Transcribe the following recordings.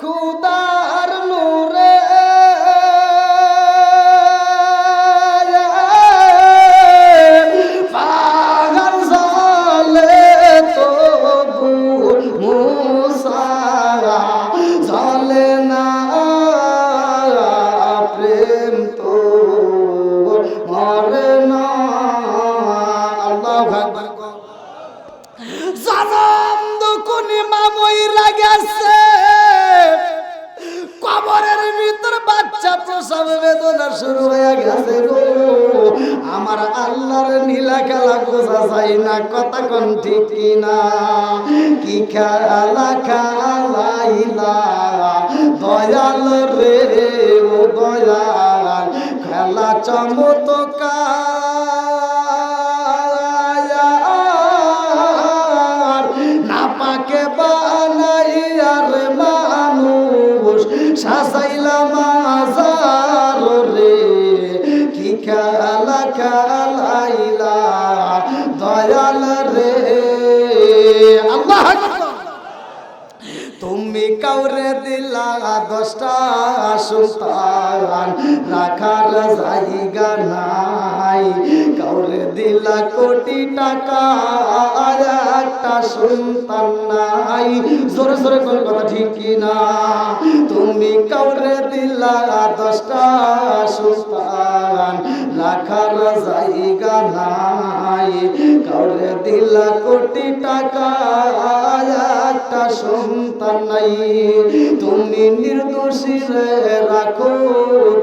খুদার নূরে পাহাড় জ্বলে তবু মুসা জ্বলে না, প্রেম তো মরে না। আল্লাহু আকবার। জনম দুকুনি মামইরা গেছে, কবরের ভিতর বাচ্চা প্রসব বেদনা শুরু হয়ে গেছে গো। আমার আল্লাহর নীলা খেলা বোঝা যায় না, কথা কোন ঠিক কিনা? কি খেলা খেলাইলা দয়াল রে ও দয়াল, খেলা চমৎকার নাপাকে বানাইয়ার মানুষ সাজাইলাম মাজার রে। কি খেলা খেলাইলা দয়াল রে। আল্লাহু আকবার। তুমি কাউরে দিলা 10টা সন্তান, রাখার জায়গা নাই। কাউরে দিলা কোটি টাকা, একটা সন্তান নাই। জোরে জোরে কোন কথা ঠিক কিনা? তুমি কাউরে দিলা 10টা সন্তান, রাখার জায়গা নাই। কাউরে দিলা কোটি টাকা, একটা সন্তান নাই। তুমি নির্দোষী রে রাখো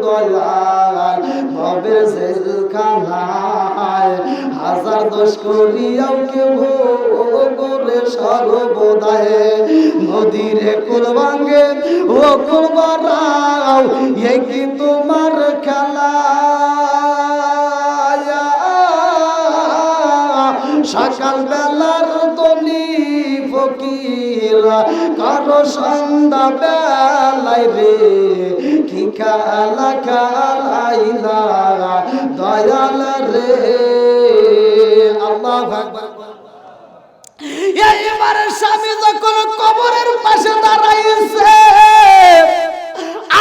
দয়াল ভবের জেলখানায়। হাজার দোষ করিয়াও কেউ করে সর্বদায়। নদীরে কুল ভাঙে ও কুল বাড়াও, এই কি তোমার খেলা? সকাল বেলার দনি ফকির কারো সন্ধ্যা বেলায় রে। কি খেলা খেলাইলা দয়াল রে। আল্লাহু আকবার। এইবার স্বামী যখন কবরের পাশে দাঁড়াইছে,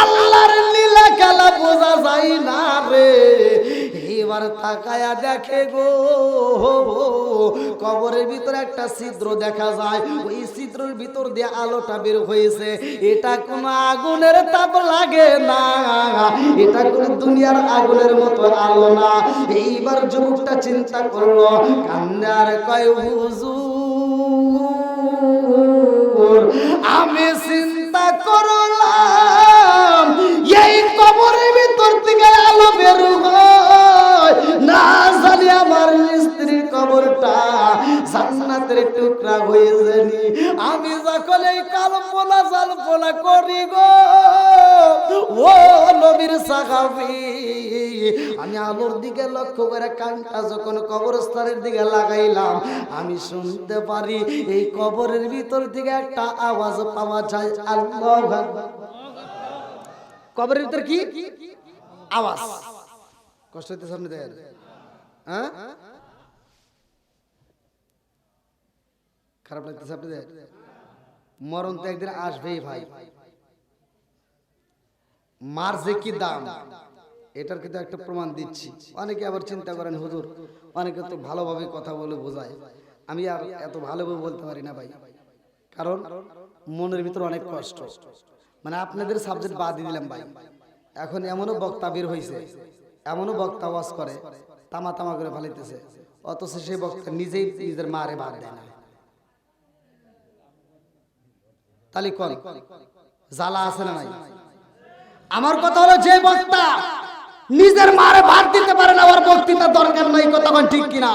আল্লাহর লীলা খেলা বোঝা যায় না রে। এবার তাকায়া দেখে গো, কবরের ভিতরে একটা ছিদ্র দেখা যায়। ওই ছিদ্রের ভিতর দিয়ে আলোটা বের হয়েছে। এটা কোন আগুনের তাপ লাগে না, এটা কোন দুনিয়ার আগুনের মতো আলো না। এইবার যুবকটা চিন্তা করলো, কান্দে আর কয় হুজুর আমি চিন্তা করলাম এই কবরের ভিতর থেকে আলো বের হয়, না জানি আমার স্ত্রীর কবরটা জান্নাতের টুকরা হয়ে যায়নি। আমি যখন এই কল্পনা জল্পনা করি গো ও নবীর সাহাবী, আমি আলোর দিকে লক্ষ্য করে কানটা যখন কবরস্থানের দিকে লাগাইলাম, আমি শুনতে পারি এই কবরের ভিতর থেকে একটা আওয়াজ পাওয়া যায়। আল্লাহু আকবার। কবরের ভিতর কি আওয়াজ? কষ্ট হইতেছে আপনাদের? হ্যাঁ, খারাপ লাগতেছে আপনাদের? মরণ তো একদিন আসবেই ভাই। মার যে কি দাম, এটার কিন্তু একটা প্রমাণ দিচ্ছি। অনেকে আবার চিন্তা করেন হুজুর অনেকে তো ভালোভাবে কথা বলে বোঝায়, আমি আর এত ভালোভাবে বলতে পারি না ভাই, কারণ মনের ভিতর অনেক কষ্ট। মানে আপনাদের সাবজেক্ট বাদ দিয়ে দিলাম ভাই। এখন এমনও বক্তা বের হয়েছে, এমনও বক্তা ওয়াজ করে তামা তামা করে ফালাইতেছে, অথচ সেই বক্তা নিজেই নিজের মারে বাদ দেয় না। তাহলে কোন জ্বালা আছে না নাই? আমার কথা হলো, যে বক্তা নিজের মারে ভাত দিতে পারে না, ওর বক্তৃতার দরকার নাই। কথা কোন ঠিক কিনা?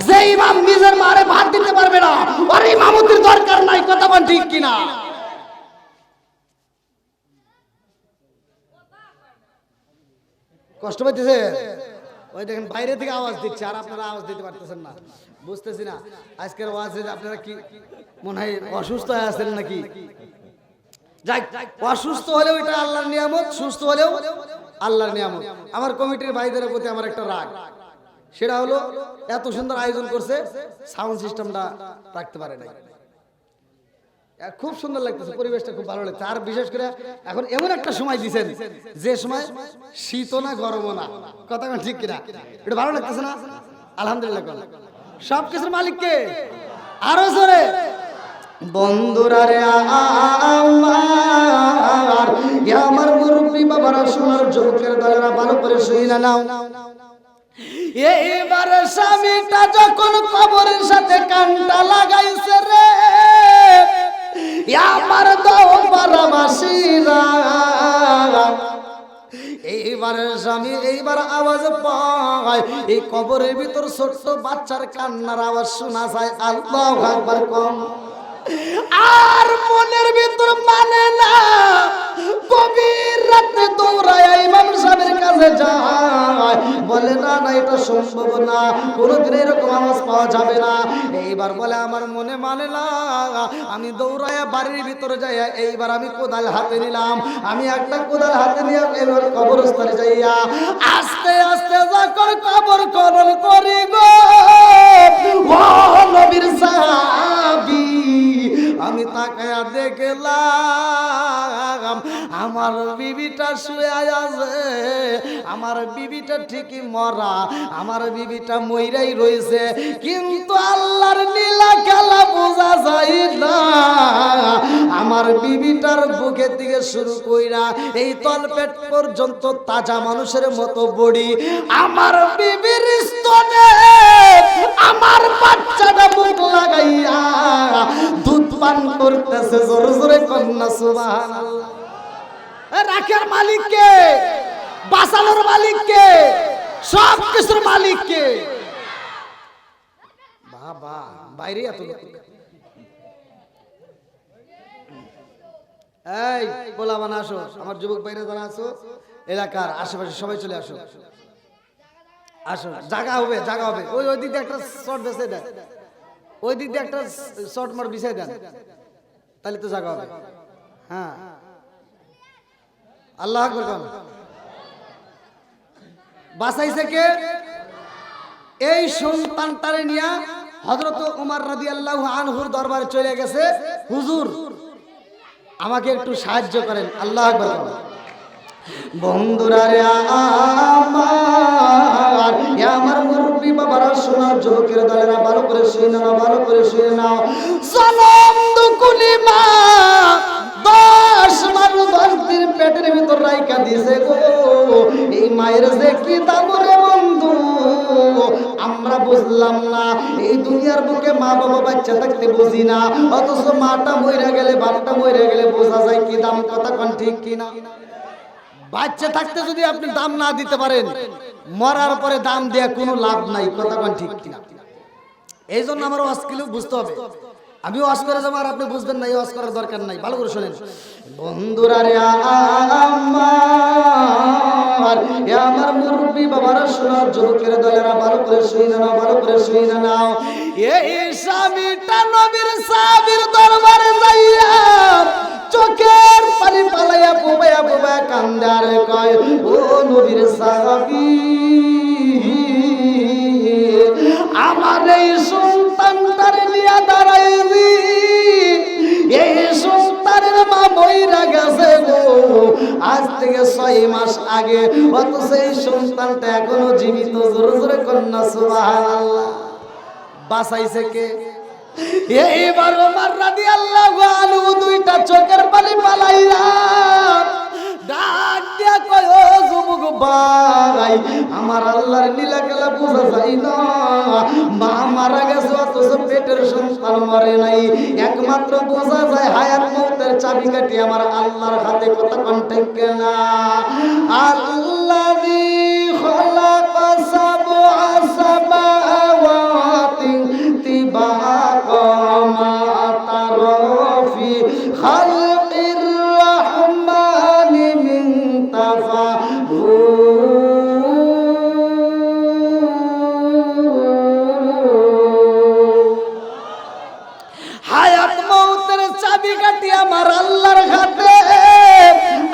যে ইমাম নিজের মারে ভাত দিতে পারবে না, ওর ইমামতির দরকার নাই। কথা কোন ঠিক কিনা? কষ্ট পাইতেছে? ওই দেখেন বাইরে থেকে আওয়াজ দিচ্ছে, আর আপনারা আওয়াজ দিতে পারতেছেন না। বুঝতেছি না আজকের ওয়াজে আপনারা কি মনে হয় অসুস্থ হয়ে আছেন নাকি? যাই, অসুস্থ হলেও এটা আল্লাহর নিয়ামত, সুস্থ হলেও আল্লাহর নিয়ামত। আমার কমিটির ভাইদের প্রতি আমার একটা রাগ, সেটা হলো এত সুন্দর আয়োজন করছে, সাউন্ড সিস্টেমটা রাখতে পারে নাই। খুব সুন্দর লাগতেছে, পরিবেশটা খুব ভালো লাগছে। আর বিশেষ করে এখন এমন একটা সময় দিয়েছেন যে সময় শীতও না গরমও না, কথা ঠিক কিনা? এটা ভালো লাগতেছে না? আলহামদুলিল্লাহ। সব কিছুর মালিককে আরো জোরে বন্ধুরা রে আমার মুরব্বী বাবারা, সোনার যুবকের দলেরা ভালো করে শুই না নাও। এইবার স্বামীটা যখন কবরের সাথে কানটা লাগাইছে রে, আমার দোপারাবাসীরা, এইবার স্বামী এইবার আওয়াজ পায়, এই কবরের ভিতর ছোট্ট বাচ্চার কান্নার আওয়াজ শোনা যায়। আল্লাহু আকবার কম। আর মনের ভিতর মানে না, গভীর রাতে দৌড়ায় ইমাম সাহেবের কাছে যায়, বলে না না এটা সম্ভব না, কোনোদিন এরকম আওয়াজ পাওয়া যাবে না। এইবার বলে আমার মনে মানে না, আমি দৌড়ায় বাড়ির ভিতরে যাই, এইবার আমি কোদাল হাতে নিলাম, আমি একটা কোদাল হাতে নিয়ে এবার কবরস্থানে যাইয়া আস্তে আস্তে যখন কবর খনন করি গো ও নবীর সাহাবী, আমি তাকায়া দেখলাম আমার বিবিটা শুয়ে আছে, আমার বিবিটা ঠিকই মরা, আমার বিবিটা মইরাই রয়েছে, কিন্তু আল্লাহর নীলা খেলা বোঝা যায় না। আমার বিবিটার বুকের দিকে শুরু কইরা এই তলপেট পর্যন্ত তাজা মানুষের মতো বডি, আমার বিবির স্তনে আমার বাচ্চাটা মুখ লাগাইয়া দুধ পান করতেছে। জোরে জোরে কন্যা সুবহানাল্লাহ। রাখার মালিক কে? বাঁচানোর মালিক কে? সব কিছুর মালিক কে? বাবা বাইরে এত এই পোলাবান আসো, আমার যুবক বাইরে যারা আছো এলাকার আশেপাশে সবাই চলে আসো, আসো, জায়গা হবে জায়গা হবে। ওই ওই দিক দিয়ে একটা শর্ট বেছে দেন, ওই দিক দিয়ে একটা শর্ট মার বিছাই দেন, তাহলে তো জায়গা হবে। হ্যাঁ আল্লাহ আকবার। বাঁচাইছে কে? এই সন্তানটারে নিয়ে হযরত ওমর রাদিয়াল্লাহু আনহুর দরবারে চলে গেছে, হুজুর আমাকে একটু সাহায্য করেন। আল্লাহ আকবার। বন্ধুরা রে আমার মুরব্বী বাবারা, সোনার যুবকের দলেরা ভালো করে শুনে নাও, ভালো করে শুনে নাও। জনম দুকুলি মা 10 মাস 10 দিন পেটের ভিতর রাইখা দিছে গো, এই মায়ের যে কি দাম রে বন্ধু আমরা বুঝলাম না। এই দুনিয়ার বুকে মা বাবা বাচ্চা থাকতে বুঝি না, অথচ মাটা মইরা গেলে বাপটা মইরা গেলে বোঝা যায় কি দাম। কথা কোন ঠিক কিনা? বাচ্চা থাকতে যদি আপনি দাম না দিতে পারেন, মরার পরে দাম দেয়া কোনো লাভ নাই। কথা কোন ঠিক কিনা? এই জন্য আমার ওয়াজ কিলো বুঝতে হবে। আমি ওয়াজ করে যাবো আর আপনি বুঝবেন না, এই ওয়াজ করার দরকার নাই। ভালো করে শোনেন বন্ধুরা রে আমার মুরব্বী বাবারা, সোনার যুবকের দলেরা ভালো করে শুনে নাও, ভালো করে শুনে নাও। এই স্বামীটা নবীর সাহাবীর দরবারে যাইয়া চোখের পানি পালাইয়া বুবাইয়া বুবাইয়া কান্দার কয়, ও নবীর সাহাবী আমার এই সন্তানটার নিয়ে দাঁড়াইছি, এই সন্তানের মা মইরা গেছে গো আজ থেকে 6 মাস আগে, অথচ এই সন্তানটা এখনো জীবিত। জোরে জোরে কন্যা সুবহানাল্লাহ। বাঁচাইছে কে? এইবার ওমর রাদিয়াল্লাহু আনহু দুইটা চোখের পানি পালাইয়া ডাক দিয়া কয়, ও যুবক ভাই, আমার আল্লাহর লীলা খেলা বোঝা যায় না। মা মারা গেছে অথচ পেটের সন্তান মরে নাই। একমাত্র বোঝা যায় হায়াত মউতের চাবিকাঠি আমার আল্লাহর হাতে। কথা কোন ঠিক না? আল্লাযী খালাকা সাবআ সামাওয়াতি তিবাকা মা তারাফি খালকির রহমানি মিন হায়াত মউতের চাবিকাঠি আমার আল্লাহর হাতে।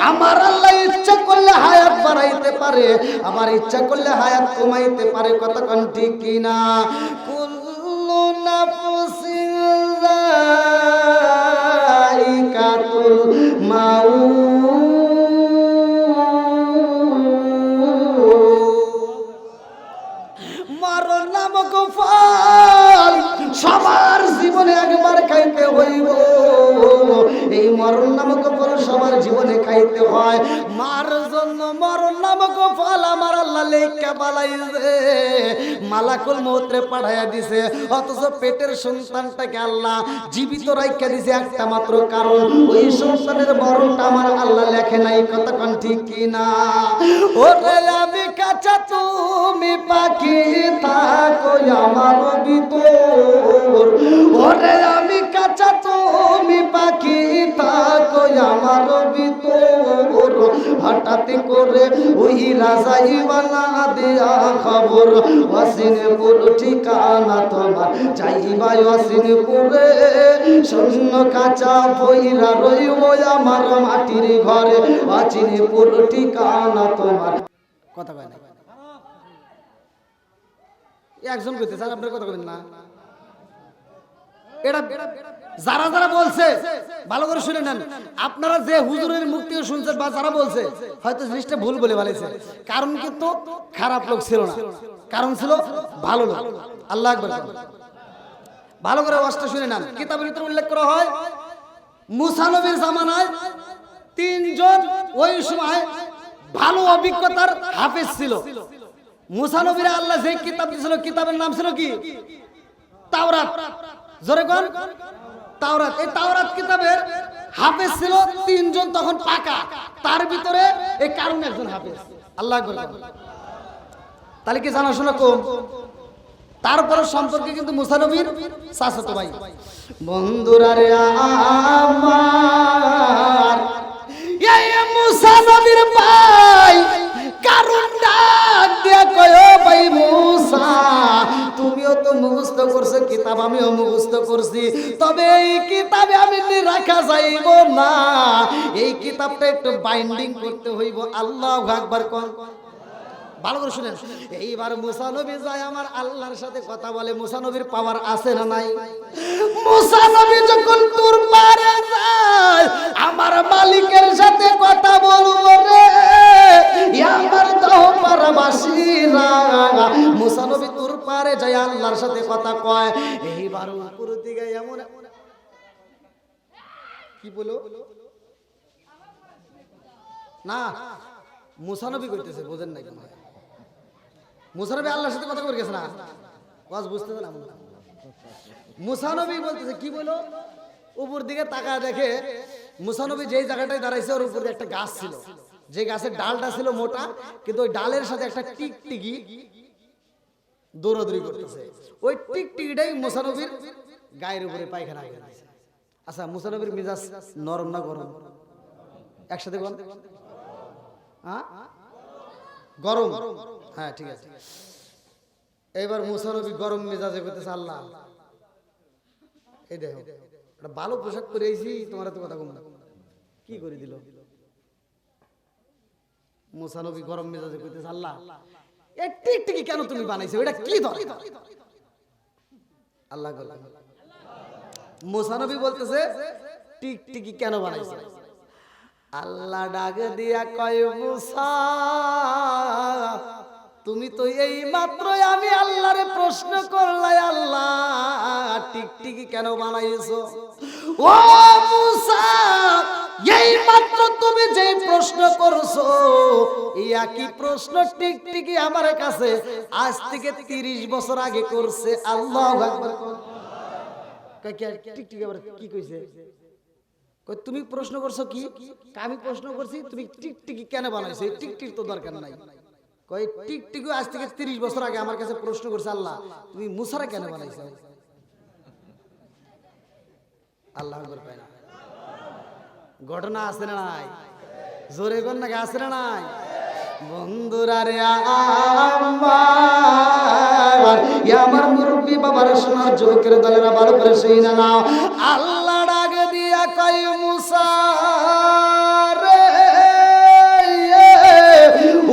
আমার আল্লাহ ইচ্ছা করলে হায়াত বাড়াইতে পারে, আবার ইচ্ছা করলে হায়াত কমাইতে পারে। কথা কোন ঠিক কিনা? কুল্লু নাফসিন সবার জীবনে খাইতে হয়। মার জন্য মরণ নামক ফল আমার আল্লাহ লেখা বালাইছে, মালাকুল মউতরে পাঠাইয়া দিছে। অথচ পেটের সন্তানটাকে আল্লাহ জীবিত রাইখা দিছে একটা মাত্র কারণ, ওই সন্তানের মরণটা আমার আল্লাহ লেখে নাই। কথা কোন ঠিক কি না? ওরে আমি কাঁচা তুমি পাখি থাকো আমার ভিতর, ওরে আমি কাঁচা তুমি পাখি থাকো আমার ভিতর। হঠাৎ করে ওই রাজা ইওয়ালা দেয়া খবর, ওয়াসিনপুর ঠিকানা তোমার, যাইবা ওয়াসিনপুরে। শূন্য কাঁচা বইরা রইব আমার মাটির ঘরে, ওয়াসিনপুর ঠিকানা তোমার। কথা কয় না একজন কইতে স্যার, আপনার কথা কইবেন না। এটা যারা যারা বলছে ভালো করে শুনে নেন, আপনারা যে হুজুরের মুখ থেকে শুনছেন বা যারা বলছে হয়তো জিনিসটা ভুল বলে বলেছে। কারণ কিন্তু খারাপ লোক ছিল না, কারণ ছিল ভালো লোক। আল্লাহ আকবার। ভালো করে ওয়াজটা শুনে নেন। কিতাবের ভিতরে উল্লেখ করা হয় মুসা নবীর জামানায় তিনজন ওই সময় ভালো অভিজ্ঞতার হাফেজ ছিল। মুসা নবীর আল্লাহ যে কিতাব দিয়েছিল, কিতাবের নাম ছিল কি? তাওরাত। জোরে কোন? তাওরাত। এই তাওরাত কিতাবের হাফেজ ছিল তিনজন, তখন পাকা। তার ভিতরে এই কারণ একজন হাফেজ। আল্লাহ আকবার। তাহলে কি জানাশোনা কম? তারপর সম্পর্কে কিন্তু মুসা নবীর চাচাতো ভাই। বন্ধুরা রে আমার, এই মুসা নবীর ভাই কারণ ডাক দিয়া কয়, ভাই মুসা তুমিও তো মুখস্থ করছো কিতাব, আমিও মুখস্থ করছি, তবে এই কিতাবে আমি রাখা যাইব না, এই কিতাবটা একটু বাইন্ডিং করতে হইব। আল্লাহু আকবার কোন? ভালো করে শুনেন। এইবার মুসা নবী যায় আমার আল্লাহর সাথে কথা বলে। মুসা নবীর পাওয়ার আছে না নাই? মুসা নবী যখন তোর পারে যায়, আমার মালিকের সাথে কথা বলবো রে আমার দাও পারাবাসীরা। মুসা নবী তোর পারে যায় আল্লাহর সাথে কথা কয়। এইবার উপর দিকে এমন কি বলো না, মুসা নবী কইতেছে, বোঝেন না কেন? মুসা নবী আল্লাহর সাথে কথা বলে গেছে না, ওয়াজ বুঝতে না। মুসা নবী বলতেছে কি বলো, উপর দিকে তাকায় দেখে মুসা নবী যেই জায়গাটায় দাঁড়াইছে ওর উপরে একটা গাছ ছিল, যে গাছের ডালটা ছিল মোটা, কিন্তু ওই ডালের সাথে একটা টিকটিকি দৌড়াদৌড়ি করতেছে। ওই টিকটিকিটাই মুসা নবীর গায়ের উপরে পায়খানা হয়ে গেছে। আচ্ছা, মুসা নবীর মেজাজ নরম না গরম? একসাথে বল। হ্যাঁ, গরম। হ্যাঁ ঠিক আছে। এবার মুসা নবী গরম মেজাজে করতেছে, আল্লাহ এই দেখো একটা ভালো পোশাক পরে আইছি, তোমার তো কথা কম না, কি করে দিল? মুসা নবী গরম মেজাজে করতেছে, আল্লাহ এই টিকটিকি কেন তুমি বানাইছো, এটা কি ধর? আল্লাহ মুসা নবী বলতেছে টিকটিকি কেন বানাইছো? আল্লাহ ডাক দিয়া কয়, মুসা তুমি তো এই মাত্র আমি আল্লাহরে প্রশ্ন করলাই, আল্লাহ টিকটিকি কেন বানাইছো? ও মুসা, এই মাত্র তুমি যে প্রশ্ন করছো, এই একই প্রশ্ন টিকটিকি আমার কাছে আজ থেকে 30 বছর আগে করছে। আল্লাহু আকবার। টিকটিকি আবার কি কইছে? তুমি প্রশ্ন করছো কি? আমি প্রশ্ন করছি তুমি টিকটিকি কেন বানাইছো? এই টিকটিক তো দরকার নাই। কই টিকটিকি আজ থেকে 30 বছর আগে আমার কাছে প্রশ্ন করছে, আল্লাহ তুমি মুসারে কেন বানাইছো? আল্লাহ আকবার। পায় না ঘটনা আছে না নাই? জোরে কোন না, আছে না নাই? বন্ধুরা রে আমার মুরব্বী বাবার শোনার যুবকের দলেরা ভালো করে শুই না নাও। আল্লাহ ডাক দিয়া কয়, মুসা রে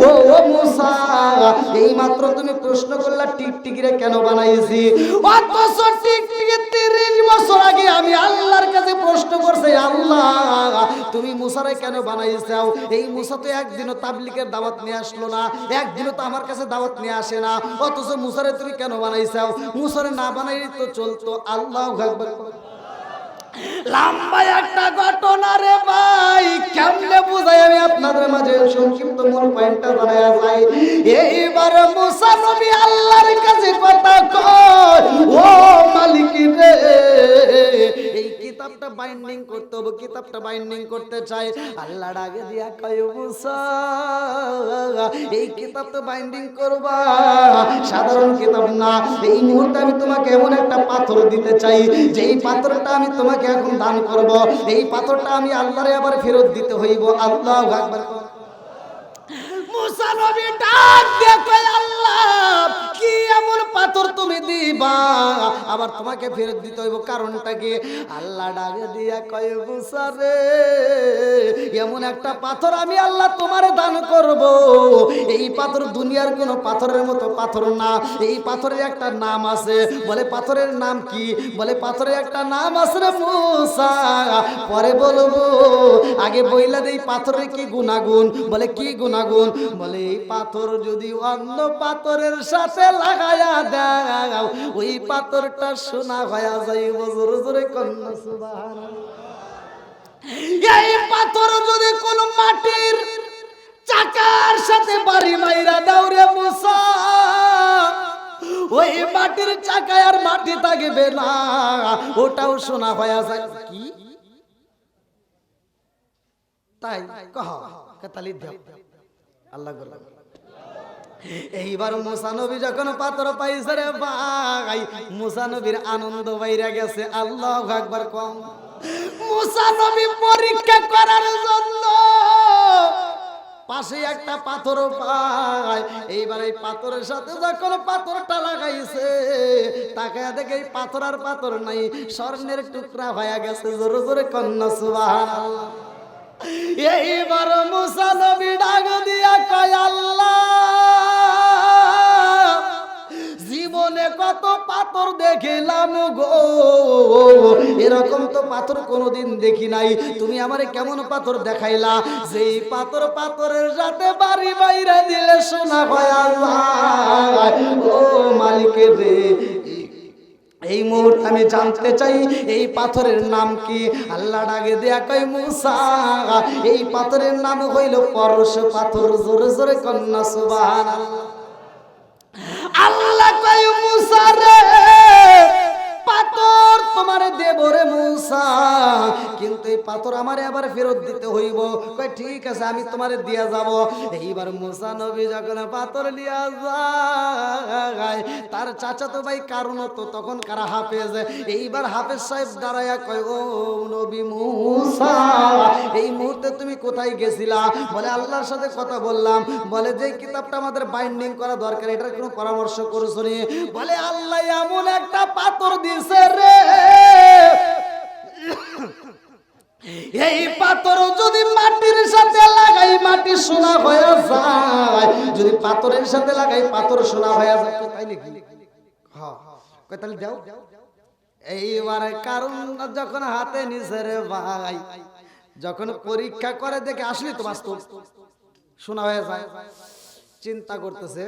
ও মুসা, এই মাত্র তুমি প্রশ্ন করলা টিকটিকিরে কেন বানাইছি, অথচ টিকটিকি 30 বছর আগে আমি আল্লাহর কাছে প্রশ্ন করছি, আল্লাহ তুমি মুসারে কেন বানাইছো? এই মুসা তো একদিনও তাবলীগের দাওয়াত নিয়ে আসলো না, একদিনও তো আমার কাছে দাওয়াত নিয়ে আসে না, অথচ মুসারে তুমি কেন বানাইছো? মুসারে না বানাইলে তো চলতো। আল্লাহু আকবার। লম্বা একটা ঘটনা রে ভাই, কেমনে বুঝাই আমি আপনাদের মাঝে সংক্ষিপ্ত মূল পয়েন্টটা জানায়া যাই। এইবার মুসা নবী আল্লাহর কাছে কথা কয়, ও মালিক রে, এই কিতাবটা বাইন্ডিং করতে হবে, কিতাবটা বাইন্ডিং করতে চাই। আল্লাহ ডাকে দিয়া কয়, মুসা এই কিতাব তো বাইন্ডিং করবা, সাধারণ কিতাব না। এই মুহূর্তে আমি তোমাকে এমন একটা পাথর দিতে চাই, যেই পাথরটা আমি তোমাকে এখন দান করব, এই পাথরটা আমি আল্লাহরে আবার ফেরত দিতে হইব। আল্লাহু আকবার। মুসা নবী ডাক দিয়ে কয়, আল্লাহ কি এমন পাথর তুমি দিবা আবার তোমাকে ফেরত দিতে হইব, কারণটা কি? আল্লাহ ডাক দিয়া কয়, মুসা রে, এমন একটা পাথর আমি আল্লাহ তোমারে দান করব, এই পাথর দুনিয়ার কোনো পাথরের মতো পাথর না। এই পাথরের একটা নাম আছে। বলে পাথরের নাম কি? বলে পাথরের একটা নাম আছে রে মুসা, পরে বলবো, আগে বইলা দেই পাথরের কি গুণাগুণ। বলে কি গুণাগুণ? বলে এই পাথর যদি অন্য পাথরের সাথে লাগায়া দাও, ওই পাথরটা সোনা হয়ে যাইব। জোরে জোরে কন্যা সুবহানাল্লাহ। এই পাথর যদি কোন মাটির চাকার সাথে বাড়ি মাইরা দাও রে মুসা, ওই মাটির চাকায় আর মাটি থাকবে না, ওটাও সোনা হয়ে যায়। কি তাই কহ তালি দেব আল্লাহ গো। এইবার মুসা নবী যখন পাথর পাইছে রে ভাই, মুসা নবীর আনন্দ বাইরা গেছে। আল্লাহু আকবার কম। মুসা নবী পরীক্ষা করার জন্য পাশে একটা পাথর পায়। এইবার এই পাথরের সাথে যখন পাথরটা লাগাইছে, তাকায় দেখে এই পাথর আর পাথর নাই, স্বর্ণের টুকরা হয়ে গেছে। জোরে জোরে কন্যা সুবহানাল্লাহ। এইবার মুসা নবী ডাক দিয়া কয়, আল্লাহ জীবনে কত পাথর দেখিলাম গো, এরকম তো পাথর কোনোদিন দেখি নাই। তুমি আমারে কেমন পাথর দেখাইলা, যেই পাথর পাথরের সাথে বাড়ি বাইরা দিলে সোনা হয়ে যায়। ও মালিকের রে, এই মুহূর্তে আমি জানতে চাই এই পাথরের নাম কি? আল্লাহ ডাকে দেয়া কয়, মুসা এই পাথরের নাম হইল পরশ পাথর। জোরে জোরে কন্যা সুবহানাল্লাহ। আল্লাহ কয়, মুসা রে, পাথর তোমারে দেব রে মুসা, কিন্তু এই পাথর আমারে আবার ফেরত দিতে হইব। কয় ঠিক আছে, আমি তোমারে দিয়া যাব। এইবার মুসা নবী যখন পাথর লিয়া যায়, তার চাচাতো ভাই কারণ তো তখন কারা হাফেজ। এইবার হাফেজ সাহেব দাঁড়ায়া কয়, ও নবী মুসা, এই মুহূর্তে তুমি কোথায় গেছিলা? বলে আল্লাহর সাথে কথা বললাম। বলে যে কিতাবটা আমাদের বাইন্ডিং করা দরকার, এটার কোনো পরামর্শ করছো নি? বলে আল্লাহ এমন একটা পাথর দিছে রে, এই পাথর যদি মাটির সাথে লাগাই মাটি সোনা হয়ে যায়, যদি পাথরের সাথে লাগাই পাথর সোনা হয়ে যায়। তাই নাকি? হ্যাঁ, তাহলে দাও। এইবারে কারণ যখন হাতে নিছে রে ভাই, যখন পরীক্ষা করে দেখে আসলে তো বাস্তব সোনা হয়ে যায়, চিন্তা করতেছে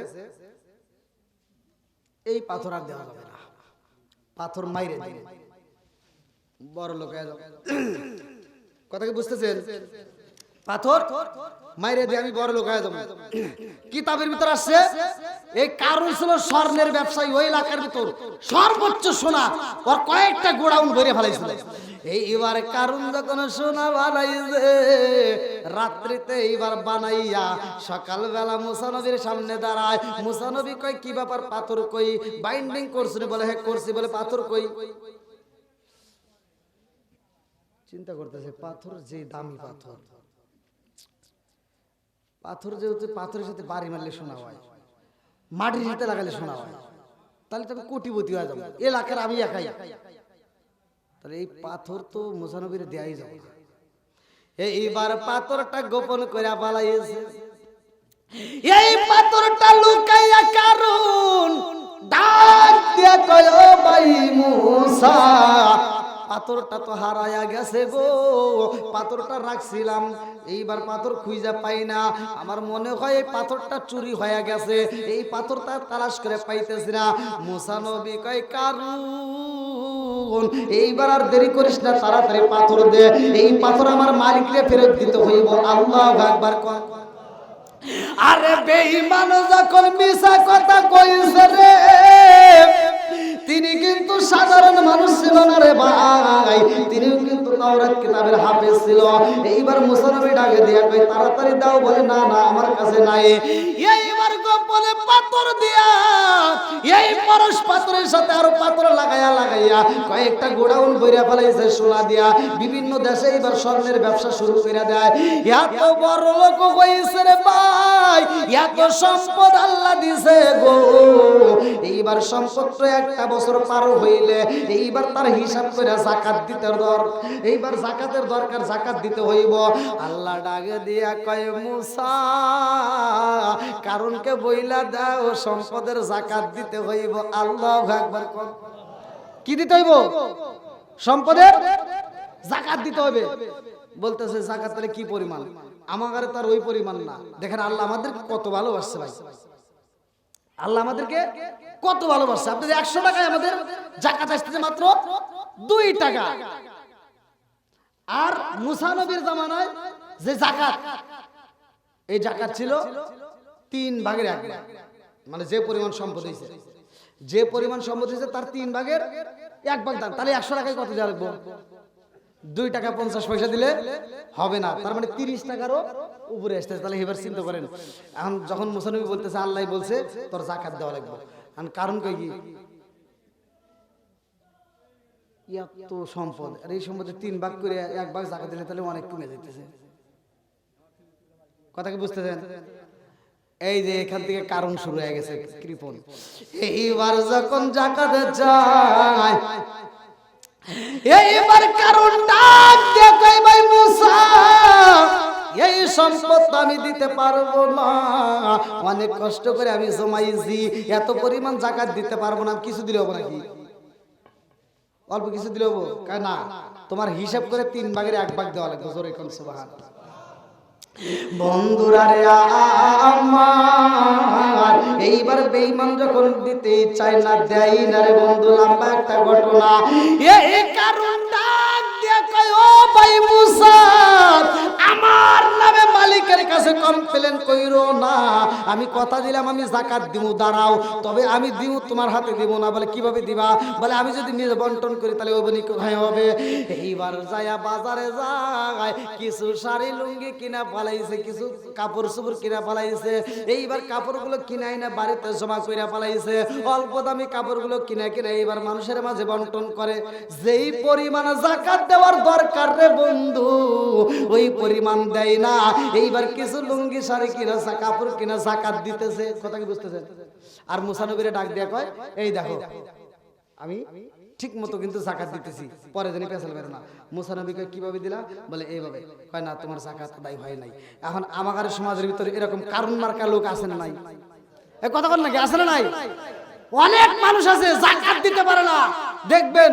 এই পাথর আর দেওয়া যাবে না, পাথর মাইরে দিবে, বড় লোক হয়ে যাবে। কথা কি বুঝতেছেন? পাথর মাইরে দিয়ে আমি বড় লোক হয়ে যাবো। কিতাবের ভিতর আসছে এই কারণ ছিল স্বর্ণের ব্যবসায়ী, ওই এলাকার ভিতর সর্বোচ্চ সোনা ওর কয়েকটা গোডাউন ভরে ফেলাইছিল। এইবার কারণ যখন সোনা বানাইছে রাত্রিতে, এইবার বানাইয়া সকালবেলা মুসা নবীর সামনে দাঁড়ায়। মুসা নবী কয়, কি ব্যাপার, পাথর কই? বাইন্ডিং করছি। বলে হ্যাঁ করছি। বলে পাথর কই? চিন্তা করতেছে, পাথর যে দামি পাথর, পাথর যেহেতু পাথরের সাথে বাড়ি মারলে শোনা হয়, মাটির সাথে লাগালে শোনা হয়, তাহলে তো আমি কোটিপতি হয়ে যাবো, এলাকার আমি একাই। তাহলে এই পাথর তো মুসা নবীর দেয়াই যাবে। এইবার পাথরটা গোপন করে পালাইছে। এই পাথরটা লুকাইয়া কারণ ডাক দিয়া কয়, ও ভাই মুসা, পাথরটা তো হারায়া গেছে গো, পাথরটা রাখছিলাম, এইবার পাথর খুঁজে পাই না। আমার মনে হয় এই পাথরটা চুরি হয়ে গেছে, এই পাথরটা তালাশ করে পাইতেছি না। মুসা নবী কয়, কারণ এইবার আর দেরি করিস না, তাড়াতাড়ি পাথর দে, এই পাথর আমার মালিককে ফেরত দিতে হইব। আল্লাহু আকবার। আরে বেঈমান যখন মিছা কথা কইছে রে, তিনি কিন্তু সাধারণ মানুষ ছিল না রে ভাই, তিনিও কিন্তু তাওরাত কিতাবের হাফেজ ছিল। এইবার মুসা নবী ডাকে দিয়া কই তাড়াতাড়ি দাও, বলে না না আমার কাছে নাই। এইবার গোপনে পাথর দিয়া, এই পরশ পাথরের সাথে আরো পাথর লাগাইয়া কয়েকটা গোডাউন বইরা ফেলাইছে সোনা দিয়া। বিভিন্ন দেশে এইবার স্বর্ণের ব্যবসা শুরু করে দেয়। এত বড় লোক হইছে রে ভাই, এত সম্পদ আল্লাহ দিছে গো। এইবার সম্পদ তো একটা বছর পার হইলে এইবার তার হিসাব করে যাকাত দিতে এইবার যাকাতের দরকার, যাকাত দিতে হইব। আল্লাহ ডাকে দিয়া কয় মুসা কারণকে বইলা দাও সম্পদের যাকাত দিতে হইব। আল্লাহু আকবার। কি দিতে হইব? সম্পদের যাকাত দিতে হবে। বলতেছে যাকাত তাহলে কি পরিমাণ? আমাদের তার ওই পরিমাণ না। দেখেন আল্লাহ আমাদের কত ভালোবাসছে ভাই, আল্লাহ আমাদেরকে কত ভালোবাসছে। আপনাদের 100 টাকায় আমাদের যাকাত আসতেছে মাত্র 2 টাকা। আর মুসা নবীর জামানায় যে যাকাত, এই যাকাত ছিল 3 ভাগের 1 ভাগ। মানে যে পরিমাণ সম্পদ হয়েছে, যে পরিমাণ সম্পদ হয়েছে তার 3 ভাগের 1 ভাগ দান। তাহলে 100 টাকায় কত দেওয়া লাগবে? 2 টাকা 50 পয়সা দিলে হবে না, তার মানে 30 টাকারও উপরে আসতেছে। তাহলে এবার চিন্তা করেন, এখন যখন মুসা নবী বলতেছে আল্লাহ বলছে তোর যাকাত দেওয়া লাগবে, কারণ কই কি এত সম্পদ, আর এই সম্পদের 3 ভাগ করে 1 ভাগ যাকাত দিলে তাহলে অনেক কমে যাইতেছে। কথা কি বুঝতেছেন? এই যে এখান থেকে কারণ শুরু হয়ে গেছে কৃপণ। এইবার যখন যাকাত যায়, এইবার কারণ ডাক দিয়ে কই ভাই মুসা এই সম্পদ আমি দিতে পারবো না, অনেক কষ্ট করে আমি জমাইছি, এত পরিমাণ যাকাত দিতে পারবো না। কিছু দিলে হবো নাকি? অল্প কিছু দিলে হবো? না, তোমার হিসাব করে 3 ভাগের 1 ভাগ দেওয়া লাগবে। জোরে কোন সুবহানাল্লাহ। বন্ধুরা রে আমার, এইবার বেঈমান যখন দিতে চায় না, দেয় না রে বন্ধু। লম্বা একটা ঘটনা, এই কারণ ডাক দিয়ে কয় ও ভাই মুসা আমার নামে মালিকের কাছে কমপ্লেন কইরো না, আমি কথা দিলাম আমি যাকাত দিব, দাঁড়াও, তবে আমি দিব তোমার হাতে দিব না। বলে কিভাবে দিবা? বলে আমি যদি নিজে বন্টন করি তাহলে ওই বনি কোথায় হবে। এইবার যায়া বাজারে যায়, কিছু শাড়ি লুঙ্গি কিনা পালাইছে, কিছু কাপড় চোপড় কিনা পালাইছে। এইবার কাপড়গুলো কিনাই না বাড়িতে জমা কইরা পালাইছে। অল্প দামি কাপড়গুলো কিনা এইবার মানুষের মাঝে বন্টন করে। যেই পরিমাণ যাকাত দেওয়ার দরকার রে বন্ধু, ওই পরিমাণ দেয় না। এইবার কিছু লুঙ্গি শাড়ি কিনা, কাপড় কিনা যাকাত দিতেছে। কথা কি বুঝতেছেন? আর মুসা নবীরে ডাক দিয়া কয় এই দেখো আমি ঠিক মতো কিন্তু যাকাত দিতেছি, পরে জানি পেছাল বের না। মুসা নবীকে কিভাবে দিলা? বলে এইভাবে। কয় না তোমার যাকাত আদায় হয় নাই। এখন আমাদের সমাজের ভিতরে এরকম কারণ মার্কা লোক আছে না নাই? এই কথা বল নাকি, আছে না নাই? অনেক মানুষ আছে যাকাত দিতে পারে না। দেখবেন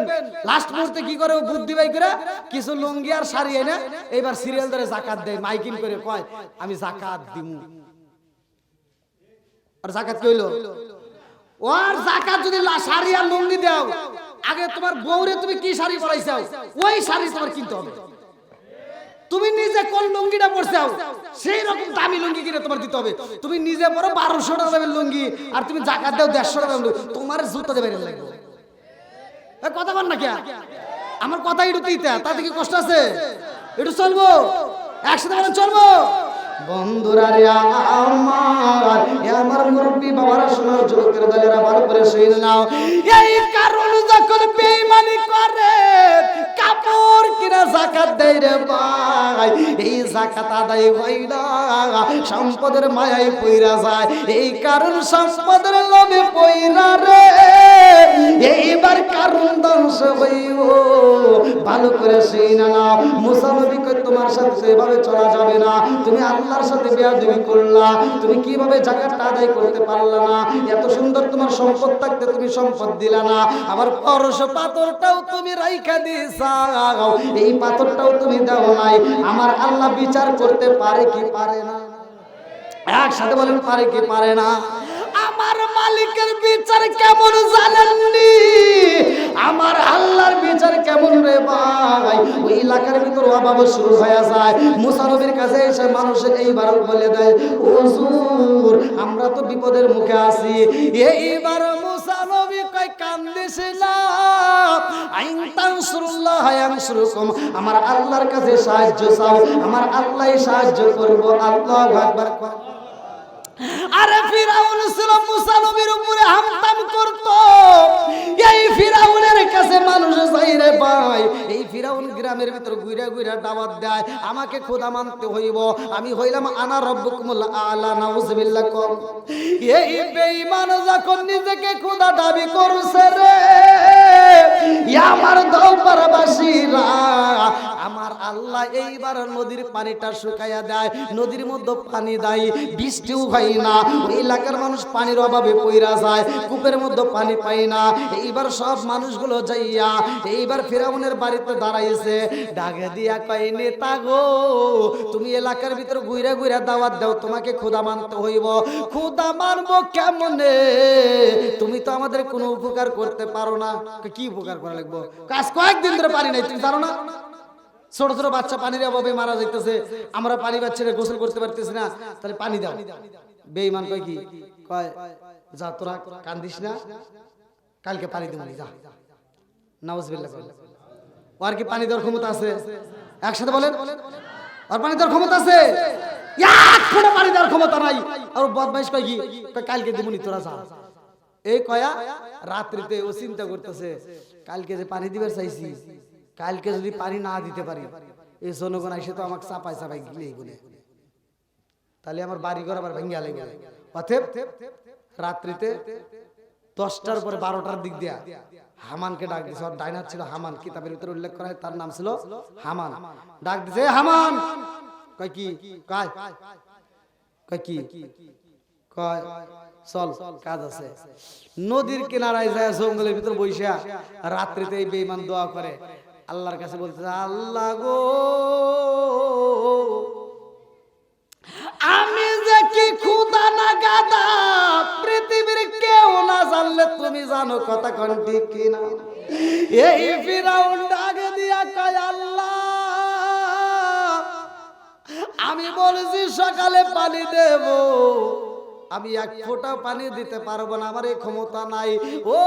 লাস্ট মুহূর্তে কি করে বুদ্ধি বাই করে কিছু লুঙ্গি আর শাড়ি এনে এইবার সিরিয়াল ধরে যাকাত দেয়, মাইকিং করে কয় আমি যাকাত দিমু। আর যাকাত কি হইলো? ওর যাকাত যদি শাড়ি আর লুঙ্গি দাও, আগে তোমার বউরে তুমি কি শাড়ি পরাইছো ওই শাড়ি তোমার কিনতে হবে। তুমি নিজে কোন লুঙ্গিটা পরছাও সেই রকম দামি লুঙ্গি কিনে তোমার দিতে হবে। তুমি নিজে পরো 1200 টাকা দামের লুঙ্গি আর তুমি যাকাত দাও 150 টাকা দামের, তোমার জুতা দেবে লাগবে। এই কথা বল না কে? আমার কথা একটু দিতে তাতে কি কষ্ট আছে? একটু চলবো একসাথে, বলেন চলবো। বন্ধুরা রে আমার মুরব্বি বাবারা শোনার যুবকের দলেরা ভালো করে শুনে নাও। এই কারণ যখন বেঈমানি করে কাপড় কিনা যাকাত দেয় রে ভাই, এই যাকাত আদায় হয় না, সম্পদের মায়ায় পইরা যায়। এই কারণ সম্পদের লোভে পইরা রে এইবার কারণ ধ্বংস হইব। ভালো করে শুনে নাও। মুসা নবী কই তোমার সাথে সেভাবে চলা যাবে না, তুমি আল্লাহর সাথে বেয়াদবি করলা, তুমি কিভাবে যাকাতটা আদায় করতে পারলা না? এত সুন্দর তোমার সম্পদ থাকতে তুমি সম্পদ দিলা না, আবার পরশ পাথরটাও তুমি রাইখা দিছাও, এই পাথরটাও তুমি দাও নাই। আমার আল্লাহ বিচার করতে পারে কি পারে না? একসাথে বলেন পারে কি পারে না? আমার মালিকের বিচার কেমন জানেননি? আমার আল্লাহর বিচার কেমন রে ভাই? ওই এলাকার ভিতর অভাব শুরু হয়ে যায়। মুসা নবীর কাছে এসে মানুষ এইবার বলে দেয়, হুজুর আমরা তো বিপদের মুখে আছি। এইবার মুসা নবী কই কান্দিছিলাম, আইন তানসুরুল্লাহ ইয়ানসুরকুম, আমার আল্লাহর কাছে সাহায্য চাও, আমার আল্লাহই সাহায্য করব। আল্লাহু আকবার। আরে ফিরাউন ছিল মুসা নবীর উপরে হামতাম করত। এই ফিরাউনের কাছে মানুষ যাই রে ভাই, এই ফিরাউন গ্রামের ভিতর ঘুরে ঘুরে দাওয়াত দেয়, আমাকে খোদা মানতে হইব, আমি হইলাম আনা রব্বুকুমুল আলা। নাউজুবিল্লাহ। কম এই বেঈমান যখন নিজেকে খোদা দাবি করছে রে, আমার দৌপারবাসীরা, আমার আল্লাহ এইবার নদীর পানিটা শুকাইয়া দেয়, নদীর মধ্যে পানি দেয়, বৃষ্টিও হয় না, ওই এলাকার মানুষ পানির অভাবে পইরা যায়, কূপের মধ্যে পানি পায় না। এইবার সব মানুষগুলো যাইয়া এইবার ফিরাউনের বাড়িতে দাঁড়াইছে, ডাকে দিয়া কয়, নেতা গো তুমি এলাকার ভিতর ঘুরে ঘুরে দাওয়াত দাও, তোমাকে খোদা মানতে হইব। খোদা মানবো কেমনে? তুমি তো আমাদের কোনো উপকার করতে পারো না। কি উপকার করা লাগবো? কাজ কয়েকদিন ধরে পানি নাই, তুমি জানো না? ছোট ছোট বাচ্চা পানির অভাবে মারা যাইতেছে, আমরা পানি বাচ্চারা গোসল করতে পারতেছি না, তাহলে পানি দাও। বেঈমান কয় কি? কয় যা তোরা কান্দিস না, কালকে পানি দেবো, যা। নাউজুবিল্লাহ। ওর কি পানি দেওয়ার ক্ষমতা আছে? একসাথে বলেন, আর পানি দেওয়ার ক্ষমতা আছে? এক ফোঁটা পানি দেওয়ার ক্ষমতা নাই। আর বদমাইশ কয় কি? কালকে দেবনি, তোরা যা। এই কয়া রাত্রিতে ও চিন্তা করতেছে, কালকে যে পানি দিবার চাইছি, কালকে যদি পানি না দিতে পারি, এই জনগণ এসে তো আমাকে চাপাই চাপাই গিলেই বলে, তাহলে আমার বাড়ি ঘর আবার ভেঙে আলে গেলে। অতএব রাত্রিতে 10টার পরে 12টার দিক দিয়া হামানকে ডাক দিছে। ওর ডাইনার ছিল হামান, কিতাবের ভিতরে উল্লেখ করা হয় তার নাম ছিল হামান। ডাক দিছে, হামান। কয় কি? কয় কি? কয় চল কাজ আছে। নদীর কিনারায় যায়, জঙ্গলের ভিতর বইসা রাত্রিতে এই বেঈমান দোয়া করে, আল্লাহর কাছে বলতেছে, আল্লাহ গো আমি যে কি খোদা না গাদা, পৃথিবীর কেউ না জানলে তুমি জানো, কথা কোন ঠিক কিনা? এই ফিরাউন ডাক দিয়া কয়, আল্লাহ আমি বলেছি সকালে পানি দেব, আমি এক ফোঁটা পানি দিতে পারবো না, আমার এই ক্ষমতা নাই। ও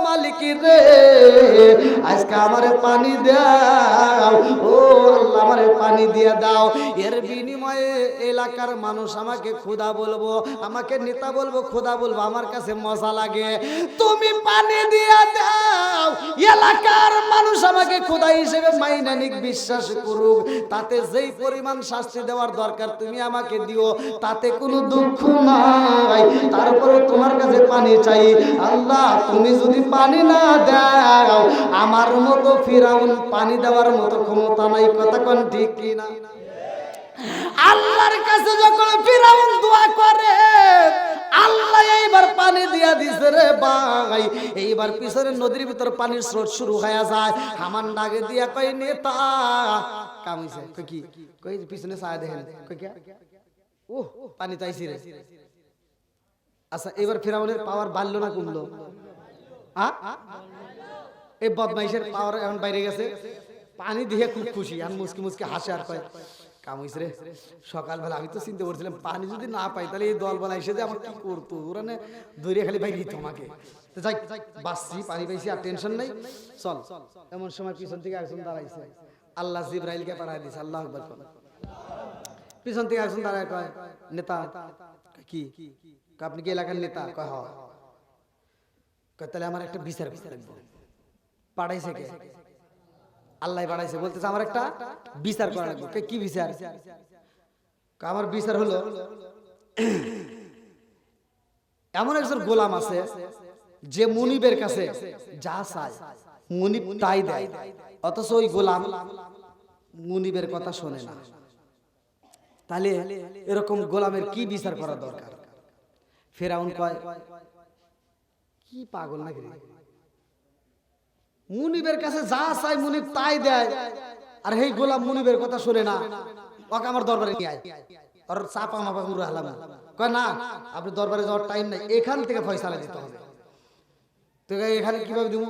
মালিক রে, আজকে আমারে পানি দাও, ও আল্লাহ আমারে পানি দিয়ে দাও। এর বিনিময়ে এলাকার মানুষ আমাকে খোদা বলবো, আমাকে নেতা বলবো, খোদা বলবো, আমার কাছে মজা লাগে। তুমি পানি দিয়ে দাও, এলাকার মানুষ আমাকে খোদা হিসেবে মাইনা নিক, বিশ্বাস করুক, তাতে যেই পরিমাণ শাস্তি দেওয়ার দরকার তুমি আমাকে দিও, তাতে কোনো দুঃখ না। তারপরে তোমার কাছে পানি চাই। আল্লাহ তুমি যদি পানি না দাও, আমার মতো ফিরাউন পানি দেওয়ার মতো ক্ষমতা নাই, কথা কোন ঠিক কিনা? আল্লাহর কাছে যখন ফিরাউন দোয়া করে, আল্লাহ এইবার পানি দিয়া দিছে রে ভাই। এইবার পিছনে নদীর ভিতর পানির স্রোত শুরু হয়ে যায়। হামান ডাকে দিয়া কই, নেতা কামিছে। কই কি? কই পিছনে ছায়া দেখেন। কই কি? ও পানি তো আইছি রে। আচ্ছা এবার ফিরাউনের পাওয়ার বাড়লো না কমলো? এই বদমাইশের পাওয়ার এখন বাইরে গেছে। পানি দিয়ে খুব খুশি, আর মুসকি মুসকি হাসে আর কয়, কামিস রে, সকালবেলা আমি তো চিন্তা করছিলাম পানি যদি না পাই তাহলে এই দল বলা এসে যে আমার কি করতো, ওরা দৌড়ে খালি বাইরে দিত আমাকে। যাই বাসছি, পানি পাইছি, আর টেনশন নাই, চল। এমন সময় পিছন থেকে একজন দাঁড়াইছে, আল্লাহ জিবরাইলকে পাঠায় দিয়েছে। আল্লাহ আকবার। পিছন থেকে একজন দাঁড়ায় কয়, নেতা কি? আপনি কি এলাকার নেতা? কয় হ। কয় তাহলে আমার একটা বিচার করতে লাগবে। পাঠাইছে কে? আল্লাহ পাঠাইছে, বলতেছে আমার একটা বিচার করা লাগবে। কি বিচার? আমার বিচার হলো, এমন একজন গোলাম আছে যে মুনিবের কাছে যা চায় মুনিব তাই দেয়, অথচ ওই গোলাম মুনিবের কথা শোনে না। তাহলে এরকম গোলামের কি বিচার করা দরকার? ফেরাউন কয়, কি পাগল নাকি? মুনিবের কাছে যা চাই মুনিব তাই দেয়, আর এই গোলাম মুনিবের কথা শুনে না, ওকে আমার দরবারে নিয়ে আয়। আর চাপা মাপা পুরো হালাম কয় না আপনি দরবারে যাওয়ার টাইম নাই, এখান থেকে ফয়সালা দিতে হবে। তো এখানে কিভাবে দিব?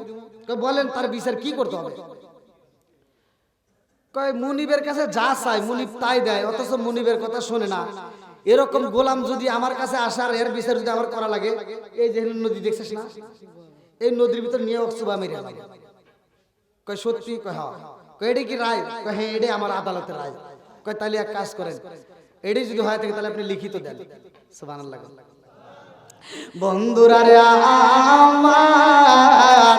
বলেন তার বিচার কি করতে হবে? কয় মুনিবের কাছে যা চাই মুনিব তাই দেয়, অথচ মুনিবের কথা শোনে না। এরকম গোলাম যদি আমার কাছে আসে আর এর বিচার যদি আমার করা লাগে, এই যে নদী দেখছিস না, এই নদীর ভিতর নিয়ে অক্সুবা মেরে লাগে। কয় সত্যি? কয় হ্যাঁ। কয় এটাই কি রায়? কয় হ্যাঁ এটাই আমার আদালতের রায়। কয় তাহলে এক কাজ করেন, এটাই যদি হয় থাকে তাহলে আপনি লিখিত দেন। সুবহানাল্লাহ। বন্ধুরা রে আমার,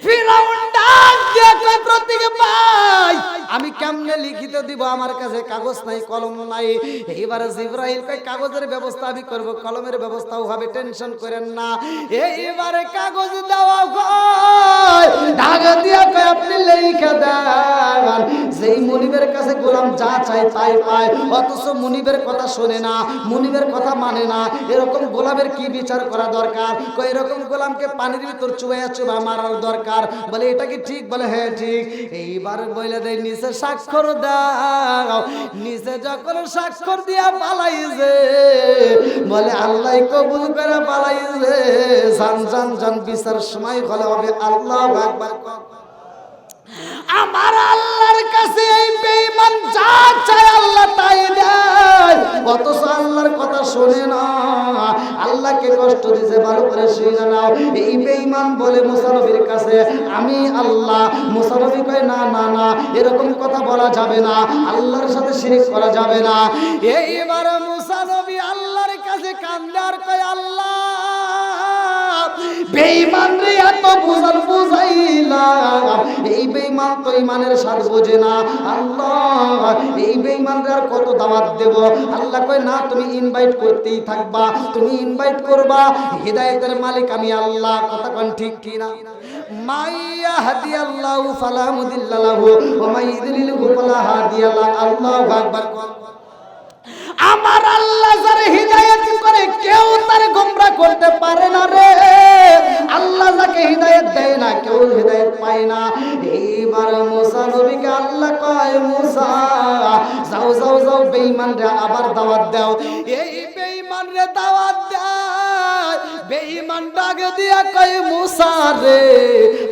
ফিরাউন ডাক দিয়ে কয় প্রতীক ভাই আমি কেমনে লিখিত দিব, আমার কাছে কাগজ নাই কলম নাই। এইবারে জিবরাইল কয় কাগজের ব্যবস্থা আমি করব, কলমের ব্যবস্থাও হবে, টেনশন করেন না। এইবারে কাগজ দেওয়া হয়, ডাক দিয়ে কয় আপনি লিখে দেন। যেই মুনিবের কাছে গোলাম যা চায় তাই পায়, অথচ মুনিবের কথা শোনে না, মুনিবের কথা মানে না। এরকম গোলামের কি বিচার করা দরকার? কয় এরকম গোলামকে পানির ভিতর চুবাইয়া চুবা মারার দরকার। বলে এটা কি ঠিক? বলে হ্যাঁ ঠিক। এইবার বলে দেয় নিচে স্বাক্ষর দাও। নিচে যখন স্বাক্ষর দিয়া পালাইছে, বলে আল্লাহ কবুল করে পালাইছে। জান জান জান বিচার সময় হলে হবে আল্লাহু আকবার। আমার আল্লাহর কাছে এই বেঈমান যা চায় আল্লাহ তাই দেয়, অথচ আল্লাহর কথা শোনে না। আল্লাহকে কষ্ট দিতে ভালো করে শুনে নাও। এই বেঈমান বলে মুসা নবীর কাছে আমি আল্লাহ। মুসা নবী কয় না না না, এরকম কথা বলা যাবে না, আল্লাহর সাথে শিরক করা যাবে না। এইবার মুসা নবী আল্লাহর কাছে কান্দে আর কয় আল্লাহ বেঈমান রে এত বুঝাইলাম, এই বেঈমান তো ঈমানের স্বাদ বোঝে না। আল্লাহ এই বেঈমানরে আর কত দাওয়াত দেব? আল্লাহ কয় না, তুমি ইনভাইট করতেই থাকবা, তুমি ইনভাইট করবা। হিদায়াতের মালিক আমি আল্লাহ। কথা কোন ঠিক কি না? মাইয়া হাদিয়াল্লাহু ফালা মুদিল্লা লাহু ওয়া মাই ইউদ্লিলহু ফালা হাদিয়া লাহু। আল্লাহু আকবার। আমার আল্লাহ যারে হিদায়াত করে কেউ তার গোমরা করতে পারে না রে। আল্লাহ যাকে হিদায়াত দেয় না কেউ হিদায়াত পায় না। এইবার মুসা নবীকে আল্লাহ কয় মুসা যাও যাও যাও বেঈমানরে আবার দাওয়াত দাও। এই বেঈমানরে দাওয়াত দেয়, বেঈমান ডাক দিয়া কয় মুসা রে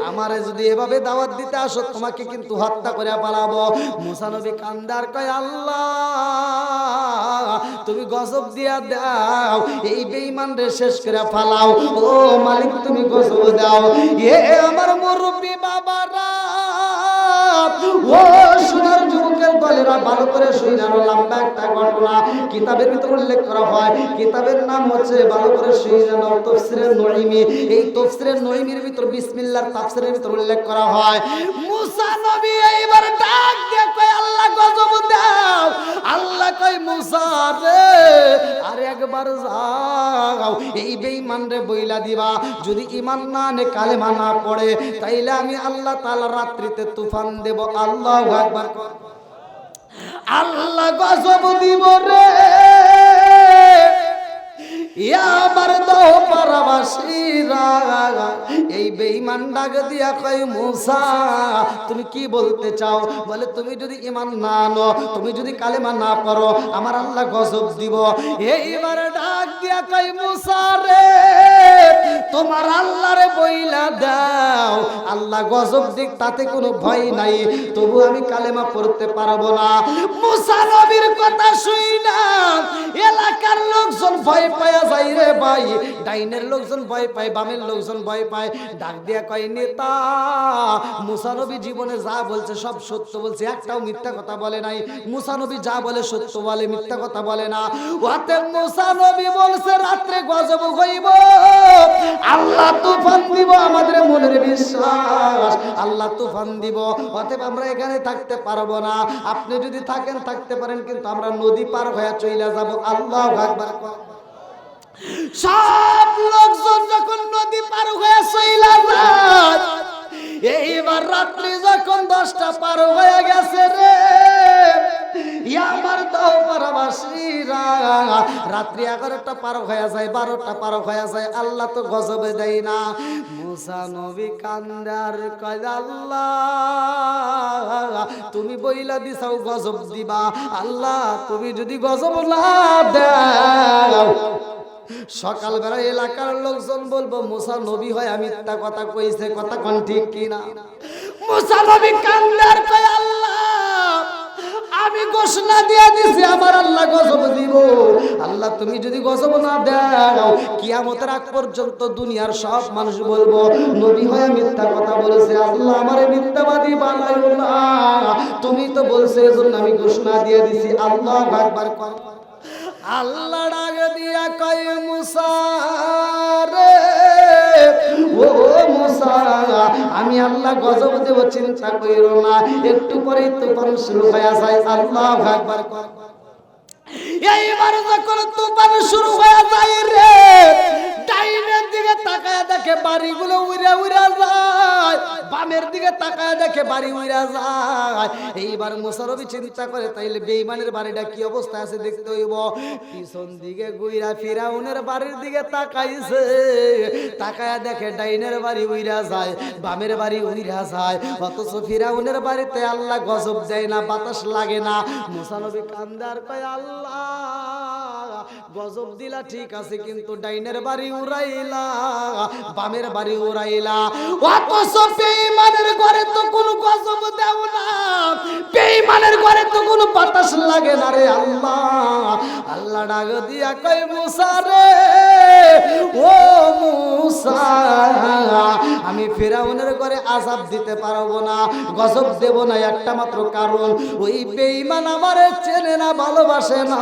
আমারে যদি এভাবে দাওয়াত দিতে আসো তোমাকে কিন্তু হত্যা করে পালাবো। মুসা নবী কান্দার কয় আল্লাহ তুমি গজব দিয়া দাও, এই বেঈমানরে শেষ করে ফালাও। ও মালিক তুমি গজব দাও। এ আমার মুরব্বি বাবারা, ও সোনার যুবকের দলেরা ভালো করে শুনে নাও। লম্বা একটা ঘটনা কিতাবের ভিতর উল্লেখ করা হয়, কিতাবের নাম হচ্ছে ভালো করে শুনে নাও তাফসীরে নঈমি। এই তাফসীরে নঈমির ভিতর বিসমিল্লাহর তাফসীরের ভিতর উল্লেখ করা হয় মুসা নবী এইবার ডাক দিয়ে কয় আল্লাহ গজব দাও। আল্লাহ কয় মুসা রে আর একবার যাও, এই বেঈমানরে বইলা দিবা যদি ঈমান না আনে কালেমা না পড়ে তাইলে আমি আল্লাহ তাআলা রাত্রিতে তুফান দেব। আল্লাহু আকবার। আল্লাহ গজব দিব রে। আমার দহ পারাবাসীরা এই বেঈমান ডাক দিয়া কয় মুসা তুমি কি বলতে চাও? বলে তুমি যদি ঈমান না আনো, তুমি যদি কালেমা না পড়ো আমার আল্লাহ গজব দিব। এইবার ডাক দিয়া কয় মুসা রে তোমার আল্লাহরে বইলা দাও আল্লাহ গজব দিক তাতে কোনো ভয় নাই, তবু আমি কালেমা পড়তে পারবো না। মুসা নবীর কথা শুইনা এলাকার লোকজন ভয় পায় যাই রে ভাই। ডাইনের লোকজন ভয় পায়, বামের লোকজন ভয় পায়। ডাক দিয়া কয় নেতা মুসা নবী জীবনে যা বলছে সব সত্য বলছে, একটাও মিথ্যা কথা বলে নাই। মুসা নবী যা বলে সত্য বলে, মিথ্যা কথা বলে না। ওতে মুসা নবী বলছে রাত্রে গজব হইব, আল্লাহ তুফান দিব। আমাদের মনের বিশ্বাস আল্লাহ তুফান দিব, অতএব আমরা এখানে থাকতে পারবো না। আপনি যদি থাকেন থাকতে পারেন, কিন্তু আমরা নদী পার হয়ে চলে যাব। আল্লাহু আকবার। সব লোকজন যখন নদী পার হয়ে চলে যায়, এইবার রাত্রি যখন 10টা পার হয়ে গেছে রে, আমার দাও পারা বাসীরা রাত্রি 11টা পার হয়ে যায়, 12টা পার হয়ে যায়, আল্লাহ তো গজবে দেয় না। মুসা নবী কান্দার কয় আল্লাহ তুমি বইলা দিছাও গজব দিবা, আল্লাহ তুমি যদি গজব না দাও সকালবেলা এলাকার লোকজন বলবো মুসা নবী হয় আমি মিথ্যা কথা কইছে, কথা কোন ঠিক কিনা? মুসা নবী কান্দার কয় আল্লাহ আমি ঘোষণা দিয়ে দিছি আমার আল্লাহ গজব দিব, আল্লাহ তুমি যদি গজব না দাও কিয়ামতের আগ পর্যন্ত দুনিয়ার সব মানুষ বলবো নবী হয় মিথ্যা কথা বলেছে, আল্লাহ আমারে মিথ্যাবাদী বানাইও না, তুমি তো বলছো এজন্য আমি ঘোষণা দিয়ে দিছি। আল্লাহু আকবার কর। আল্লাহ ডাক দিয়া কয় মুসা রে ও মুসা আমি আল্লাহ গজব দেব চিন্তা কইরো না, একটু পরেই তুফান শুরু হয়ে যায়। আল্লাহু আকবার কর। এইবার যখন তুফান শুরু হয়ে যায় রে ডাইনের দিকে তাকায় দেখে বাড়িগুলো উড়ে উড়ে যায়, বামের দিকে তাকায় দেখে বাড়ি উড়ে যায়। এইবার মুসা নবী চিন্তা করে তাইলে বেঈমানের বাড়িটা কি অবস্থা আছে দেখতে হইব। পিছন দিকে গুইরা ফিরাউনের বাড়ির দিকে তাকাইছে, তাকায় দেখে ডাইনের বাড়ি উড়ে যায়, বামের বাড়ি উড়ে যায়, অথচ ফিরাউনের বাড়িতে আল্লাহ গজব দেয় না, বাতাস লাগে না। মুসা নবী কান্দার কয় আল্লাহ গজব দিলা ঠিক আছে কিন্তু ডাইনের বাড়ি উড়াইলা, বামের বাড়ি উড়াইলা, অথচ বেঈমানের ঘরে তো কোনো গজব দেও না, বেঈমানের ঘরে তো কোনো বাতাস লাগে না রে আল্লাহ। আল্লাহ ডাক দিয়া কয় মুসা রে ও মুসা আমি ফিরাউনের ঘরে আযাব দিতে পারবো না, গজব দেব না একটা মাত্র কারণ ওই বেঈমান আমারে চেনে না, ভালোবাসে না,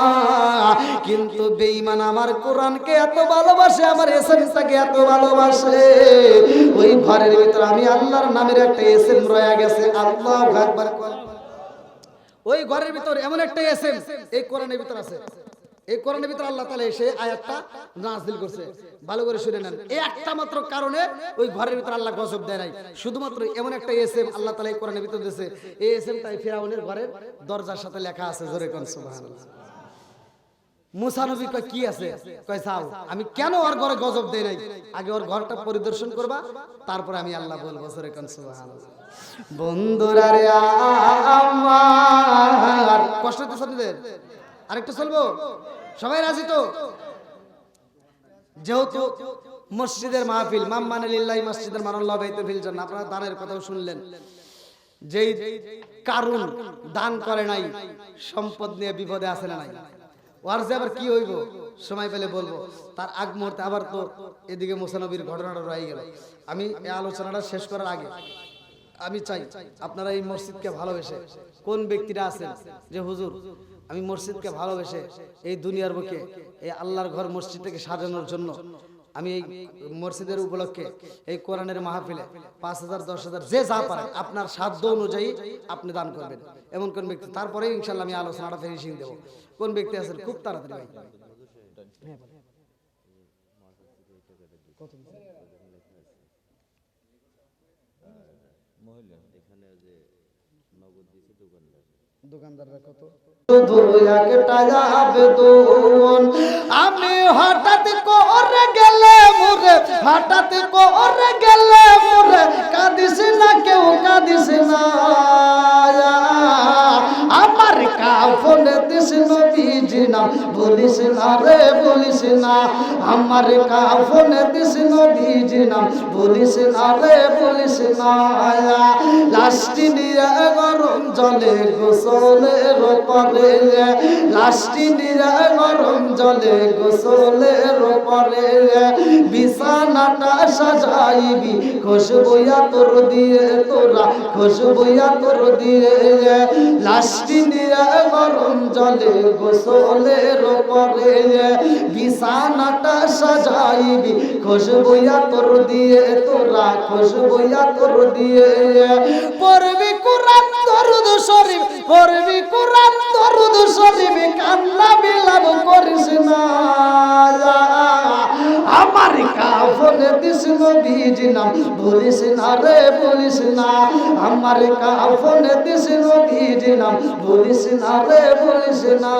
কিন্তু বেঈমান আমার কোরআনকে এত ভালোবাসে, আমার এসএমটাকে এত ভালোবাসে, ওই ঘরের ভিতর আমি আল্লাহর নামের একটা এসএম রয়ে গেছে। আল্লাহু আকবার। ওই ঘরের ভিতর এমন একটা এসএম এই কোরআনের ভিতর আছে, এই কোরআনের ভিতর আল্লাহ তাআলা এসে আয়াতটা নাযিল করছে, ভালো করে শুনে নেন। এই একটা মাত্র কারণে ওই ঘরের ভিতর আল্লাহ গজব দেয় নাই, শুধুমাত্র এমন একটা এসএম আল্লাহ তাআলা এই কোরআনের ভিতর দিয়েছে, এই এসএমটাই ফিরাউনের ঘরের দরজার সাথে লেখা আছে। জোরে কোন সুবহানাল্লাহ। মুসা নবী কয় কি আছে? কয় চাও আমি কেন ওর ঘরে গজব দেই নাই, আগে ওর ঘরটা পরিদর্শন করবা তারপরে আমি আল্লাহ বলবো। জোরে কোন সুবহানাল্লাহ। বন্ধুরা রে আমার কষ্ট তো আপনাদের আরেকটু চলবো, সবাই রাজি তো? যেহেতু মসজিদের মাহফিল মাম্মানা লিল্লাহি মসজিদের মানাল্লাহু বাইতুল ফিল জান্নাহ, আপনারা দানের কথাও শুনলেন, যেই কারুন দান করে নাই সম্পদ নিয়ে বিপদে আছে না নাই, ওর যে আবার কি হইব সময় পেলে বলবো। তার আগ মুহূর্তে আবার তো এদিকে মুসা নবীর ঘটনাটা রয়ে গেল। আমি এই আলোচনাটা শেষ করার আগে আমি চাই আপনারা এই মসজিদকে ভালোবেসে কোন ব্যক্তিরা আছেন যে হুজুর আমি মসজিদকে ভালোবেসে এই দুনিয়ার বুকে এই আল্লাহর ঘর মসজিদটাকে সাজানোর জন্য আমি এই মসজিদের উপলক্ষে এই কোরআনের মাহফিলে ৫,০০০ ১০,০০০ যে যা পারেন আপনার সাধ্য অনুযায়ী আপনি দান করবেন, এমন কোন ব্যক্তি? তারপরে ইনশাল্লাহ আমি আলোচনাটা ফিনিশিং দেব। কোন ব্যক্তি আছেন খুব তাড়াতাড়ি ভাই? দোকানদাররা কত? আমি হঠাৎ করে গেলে মোরে, হঠাৎ করে গেলে মোরে, কাঁদিস না কেউ কাঁদিস না, আমার কাফনে দিস নবীজি নাম বলিস না রে বলিস না, আমার কাফনে দিস নবীজি নাম বলিস না রে বলিস না, লাস্টি নিয়ে গরম জলে গোসলের পরে, লাস্টি নিয়ে গরম জলে গোসলের পরে, বিছানাটা সাজাইবি খুশবুয়া তোর দিয়ে, তোরা খুশবুয়া তোর দিয়ে, লাস্টি নিয়ে গরম জলে গোসলের পরে, বিছানাটা সাজাইবি খুশবুয়া তোর দিয়ে, তোরা খুশবুয়া তোর দিয়ে, পড়বি কোরআন দরুদ শরীফ, পড়বি কোরআন দরুদ শরীফ, কান্না বিলাপ করিস না, আমার কাফনে দিস নবীজি নাম বলিস না রে বলিস না, আমার কাফনে দিস নবীজি নাম বলিস না রে বলিস না।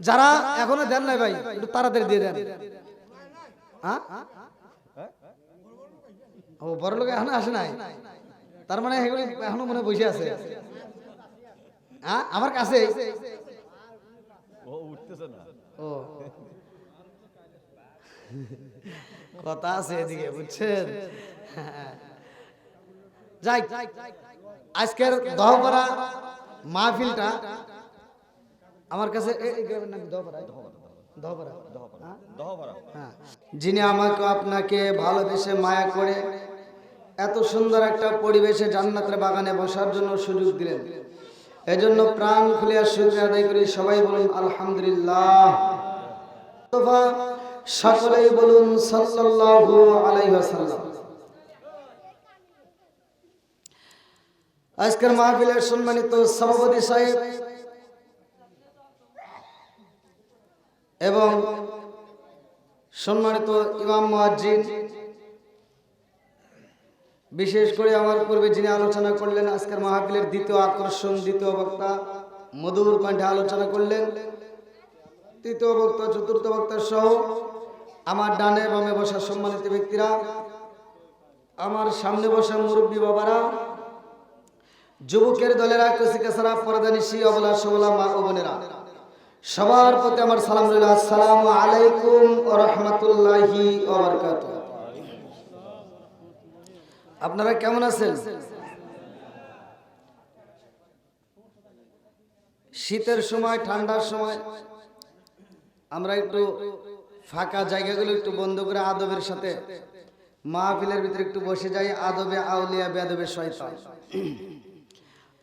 যারা এখনো দেন নাই ভাই একটু তাড়াতাড়ি দিয়ে দেন। হ্যাঁ ও বড় লোক এখনো আসে নাই, তার মানে এগুলি এখনো মনে বসে আছে। হ্যাঁ আমার কাছে ও কথা আছে এদিকে, বুঝছেন? যাই, আজকের দহপাড়া মাহফিলটা আমার কাছে যিনি আমাকে আপনাকে ভালোবেসে মায়া করে এত সুন্দর একটা পরিবেশে জান্নাতের বাগানে বসার জন্য সুযোগ দিলেন, এজন্য প্রাণ খুলে শুকরিয়া আদায় করি। সবাই বলুন আলহামদুলিল্লাহ। সকলেই বলুন সাল্লাল্লাহু আলাইহি ওয়াসাল্লাম। আজকের মাহফিলের সম্মানিত সভাপতি সাহেব এবং সম্মানিত ইমাম মুয়াজ্জিন, বিশেষ করে আমার পূর্বে যিনি আলোচনা করলেন আজকের মাহফিলের দ্বিতীয় আকর্ষণ, দ্বিতীয় বক্তা মধুর কণ্ঠে আলোচনা করলেন, তৃতীয় বক্তা চতুর্থ বক্তা সহ আমার ডানে বামে বসা সম্মানিত ব্যক্তিরা, আমার সামনে বসা মুরব্বী বাবারা, যুবকের দলেরা, কচিকাছাড়া, পর্দানিশী, অবলা সবলা মা ও বোনেরা, সবার প্রতি আমার সালাম রইল। আসসালামু আলাইকুম ওয়া রাহমাতুল্লাহি ওয়া বারাকাতুহু। আপনারা কেমন আছেন? শীতের সময়, ঠান্ডার সময় আমরা একটু ফাঁকা জায়গাগুলো একটু বন্ধ করে আদবের সাথে মাহফিলের ভিতরে একটু বসে যাই। আদবে আউলিয়া, বেয়াদবে শয়তান।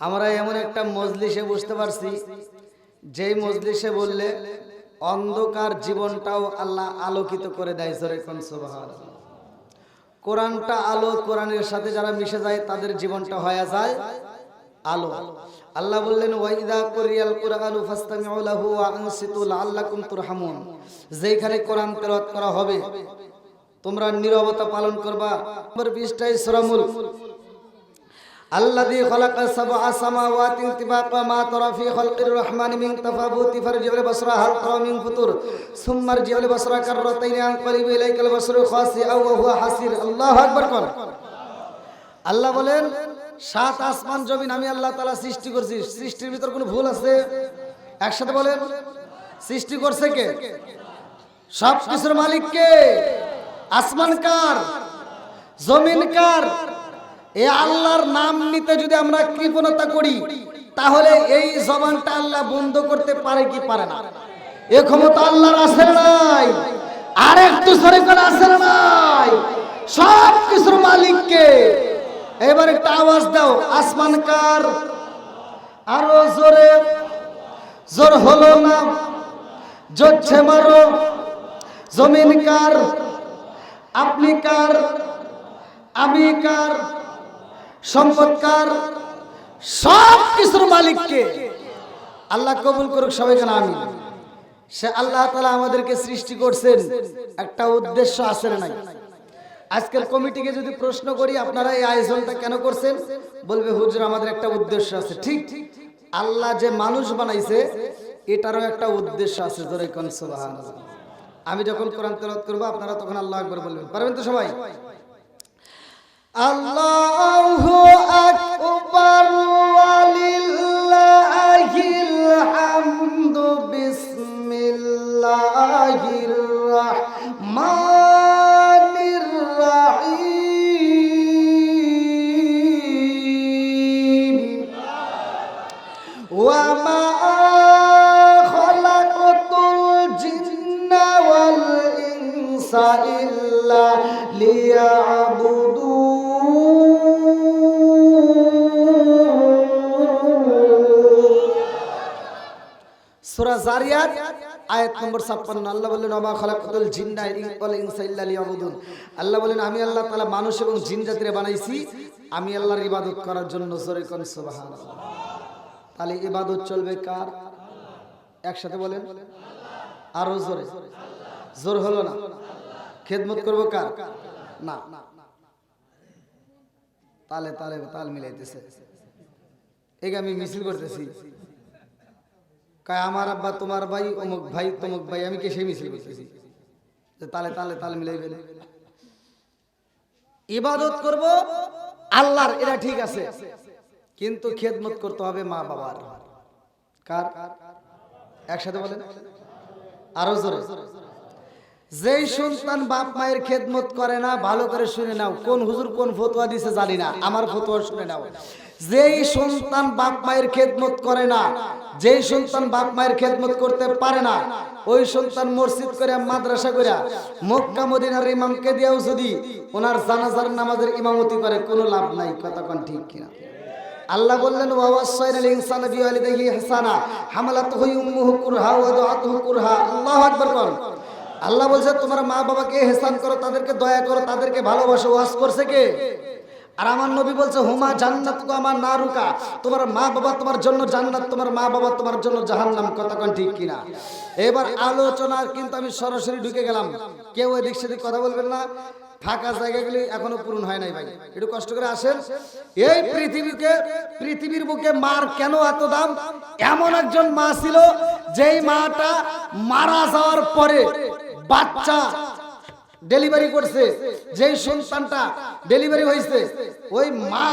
আমরা এমন একটা মজলিসে বুঝতে পারছি, যেই মজলিসে বললে অন্ধকার জীবনটাও আল্লাহ আলোকিত করে দেয়। জোরে কোন সুবহানাল্লাহ। কোরআনটা আলো, কোরআনের সাথে যারা মিশে যায় তাদের জীবনটা হয়ে যায় আলো। আল্লাহ বললেন ওয়াইদা কুরিয়াল কুরআনু ফাসতামিউ লাহু ওয়া আনসিতু লাআল্লাকুম তুরহামুন। যেখানে কোরআন তেলাওয়াত করা হবে তোমরা নীরবতা পালন করবা। নম্বর 20 সূরা মুলক। আল্লাযী খালাকা সাবআ সামাওয়াতিন তিবাকা মা তারা ফি খালকির রহমানি মিন তাফাবুতি ফারজিউল বাসরা হাল তারা মিন ফুতুর সুম্মা রজিউল বাসরা কাররাতাইনি আনকালিবু ইলাইকাল বাসরু খাসিআ ওয়া হুয়া হাসির। আল্লাহু আকবার কোন। আল্লাহ বলেন 7 আসমান জমিন আমি আল্লাহ তাআলা সৃষ্টি করেছি। সৃষ্টির ভিতর কোনো ভুল আছে? একসাথে বলেন, সৃষ্টি করছে কে? সব কিছুর মালিক কে? আসমান কার? জমিন কার? এই আল্লাহর নাম নিতে যদি আমরা কৃপণতা করি তাহলে এই জবানটা আল্লাহ বন্ধ করতে পারে কি পারে না? এ ক্ষমতা আল্লাহর আছে না নাই? আর একটু জোরে করে আছে না নাই? সব কিছুর মালিক কে? এবার একটা আওয়াজ দাও, আসমান কার? আরো জোরে। জোর হলো না, জোরছে মারো। জমিন কার? আপনি কার? আমি কার? সম্পদ কার? সব কিছুর মালিক কে? আল্লাহ কবুল করুক সবাই কেন আমিন। সে আল্লাহ তাআলা আমাদেরকে সৃষ্টি করছেন, একটা উদ্দেশ্য আছে না নাই? আজকের কমিটিকে যদি প্রশ্ন করি আপনারা এই আয়োজনটা কেন করছেন, বলবে হুজুর আমাদের একটা উদ্দেশ্য আছে। ঠিক, আল্লাহ যে মানুষ বানাইছে এটারও একটা উদ্দেশ্য আছে। জোরে কোন সুবহানাল্লাহ। আমি যখন কোরআন তেলাওয়াত করব আপনারা তখন আল্লাহু আকবার বলবেন, পারবেন তো সবাই? আল্লাহু আকবার ওয়ালিল্লাহিল হামদু বিসমিল্লাহির রাহমানির রাহিম ওয়া মা খালাকাতুল জিন্না ওয়াল ইনসা ইল্লা লিয়াবুদুন। সূরা জারিয়াত আয়াত নম্বর 56। আল্লাহ বলেন ওয়া মা খালাকাতুল জিন্না ওয়াল ইনসা ইল্লা লিয়াবুদুন। আল্লাহ বলেন আমি আল্লাহ তাআলা মানুষ এবং জিন জাতিরে বানাইছি আমি আল্লাহর ইবাদত করার জন্য। জোরে কোন সুবহানাল্লাহ। তাহলে ইবাদত চলবে কার? একসাথে বলেন, আরো জোরে। জোর হলো না? খেদমত করব কার? না, তালে তালে তাল মিলাইতেছে। এই আমি মিছিল করতেছি, কয় আমার আব্বা তোমার ভাই, অমুক ভাই তমুক ভাই। আমি কে সেই মিছিল করতেছি যে তালে তালে তাল মিলাইবেন। ইবাদত করব আল্লাহর, এটা ঠিক আছে, কিন্তু খেদমত করতে হবে মা বাবার। কার? একসাথে বলেন, আরো জোরে। যেই সন্তান বাপ মায়ের খেদমত করে না, ভালো করে শুনে নাও, কোন হুজুর কোন ফতোয়া দিছে জানি না, আমার ফতোয়া শুনে নাও। যেই সন্তান বাপ মায়ের খেদমত করে না, যেই সন্তান বাপ মায়ের খেদমত করতে পারে না, ওই সন্তান মসজিদ করে মাদ্রাসা করে মক্কা মদিনার ইমামকে দিয়েও যদি ওনার জানাজার নামাজের ইমামতি করে, কোনো লাভ নাই। কথা কোন ঠিক কিনা? আল্লাহ বললেন ওয়াসাইনাল ইনসানা বিওয়ালিদিহি ইহসানা হামালাতুহু উম্মুহু কুরহা ওয়া দাআতুহু কুরহা। আল্লাহু আকবার বল। আল্লাহ বলছে তোমার মা বাবাকে ইহসান করো, তাদেরকে দয়া করো, তাদেরকে ভালোবাসো। ওয়াজ করছে কে? আর আমার নবী বলছে হুমা জান্নাতুকা আমার নারুকা, তোমার মা বাবা তোমার জন্য জান্নাত, তোমার মা বাবা তোমার জন্য জাহান্নাম। কথা কোন ঠিক কিনা? এবার আলোচনা কিন্তু আমি সরাসরি ঢুকে গেলাম, কেউ এদিক সেদিক কথা বলবেন না। ফাঁকা জায়গাগুলি এখনো পূরণ হয় নাই ভাই, একটু কষ্ট করে আসেন। এই পৃথিবীর বুকে মার কেন এত দাম? এমন একজন মা ছিল যেই মাটা মারা যাওয়ার পরে বাচ্চা ডেলিভারি করছে, যেই সন্তানটা ডেলিভারি হয়েছে, ওই মা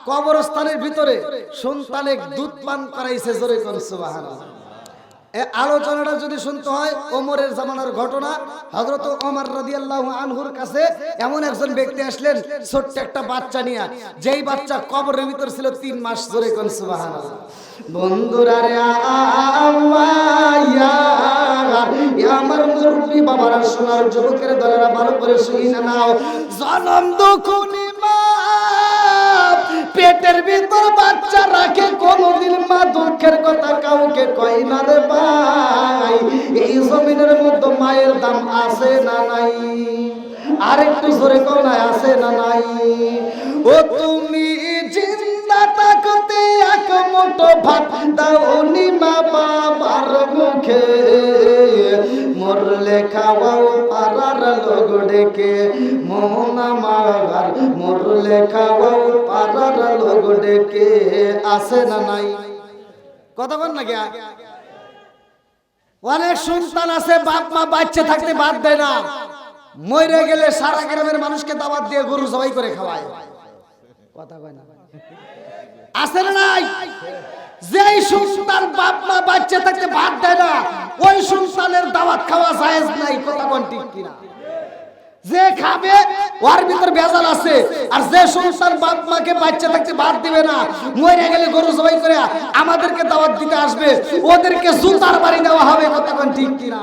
কবরস্থানের ভিতরে সন্তানে দুধ পান করাইছে। জোরে কোন সুবহানাল্লাহ। এই আলোচনাটা যদি শুনতে হয় ওমরের জামানার ঘটনা। হযরত ওমর রাদিয়াল্লাহু আনহুর কাছে এমন একজন ব্যক্তি আসলেন ছোট্ট একটা বাচ্চা নিয়ে, যেই বাচ্চা কবরের ভিতর ছিল 3 মাস। জোরে কোন সুবহানাল্লাহ। বন্ধুরা রে আমার মুরব্বি বাবারা, সোনার যুবকের দলেরা, ভালো করে শুনে নাও। জনম দুঃখনি মা পেটের ভিতর বাচ্চা রাখে, কোনদিন মা দুঃখের কথা কাউকে কয় না রে ভাই। এই জমিনের মধ্যে মায়ের দাম আছে না নাই? আরেকটু জোরে কও না, আছে না নাই? ও তুমি জিন্দা থাকতে এক মুঠো ভাত দাওনি মা বাবার মুখে, মরলে খাওয়াও পাড়ার লোক ডেকে, মোহন আমার মরলে খাওয়াও পাড়ার লোক ডেকে। আছে না নাই? কথা বল না কে? অনেক সন্তান আছে বাপ মা বাচ্চা থাকতে বাদ দেয় না, মরে গেলে সারা গ্রামের মানুষকে দাওয়াত দিয়ে গরু জবাই করে খাওয়ায়। কথা কয় না? আছে না নাই? যেই সন্তান বাপ মা বাচ্চা থাকতে বাদ দেয় না, ওই সন্তানের দাওয়াত খাওয়া জায়েজ নাই। কথা কোন ঠিক কিনা? যে খাবে ওর ভিতর ভেজাল আছে। আর যে সন্তান বাপ মাকে বাচ্চা থাকতে বাদ দিবে না, মরে গেলে গরু জবাই করে আমাদেরকে দাওয়াত দিতে আসবে, ওদেরকে জুতার বাড়ি দেওয়া হবে। কথা কোন ঠিক কিনা?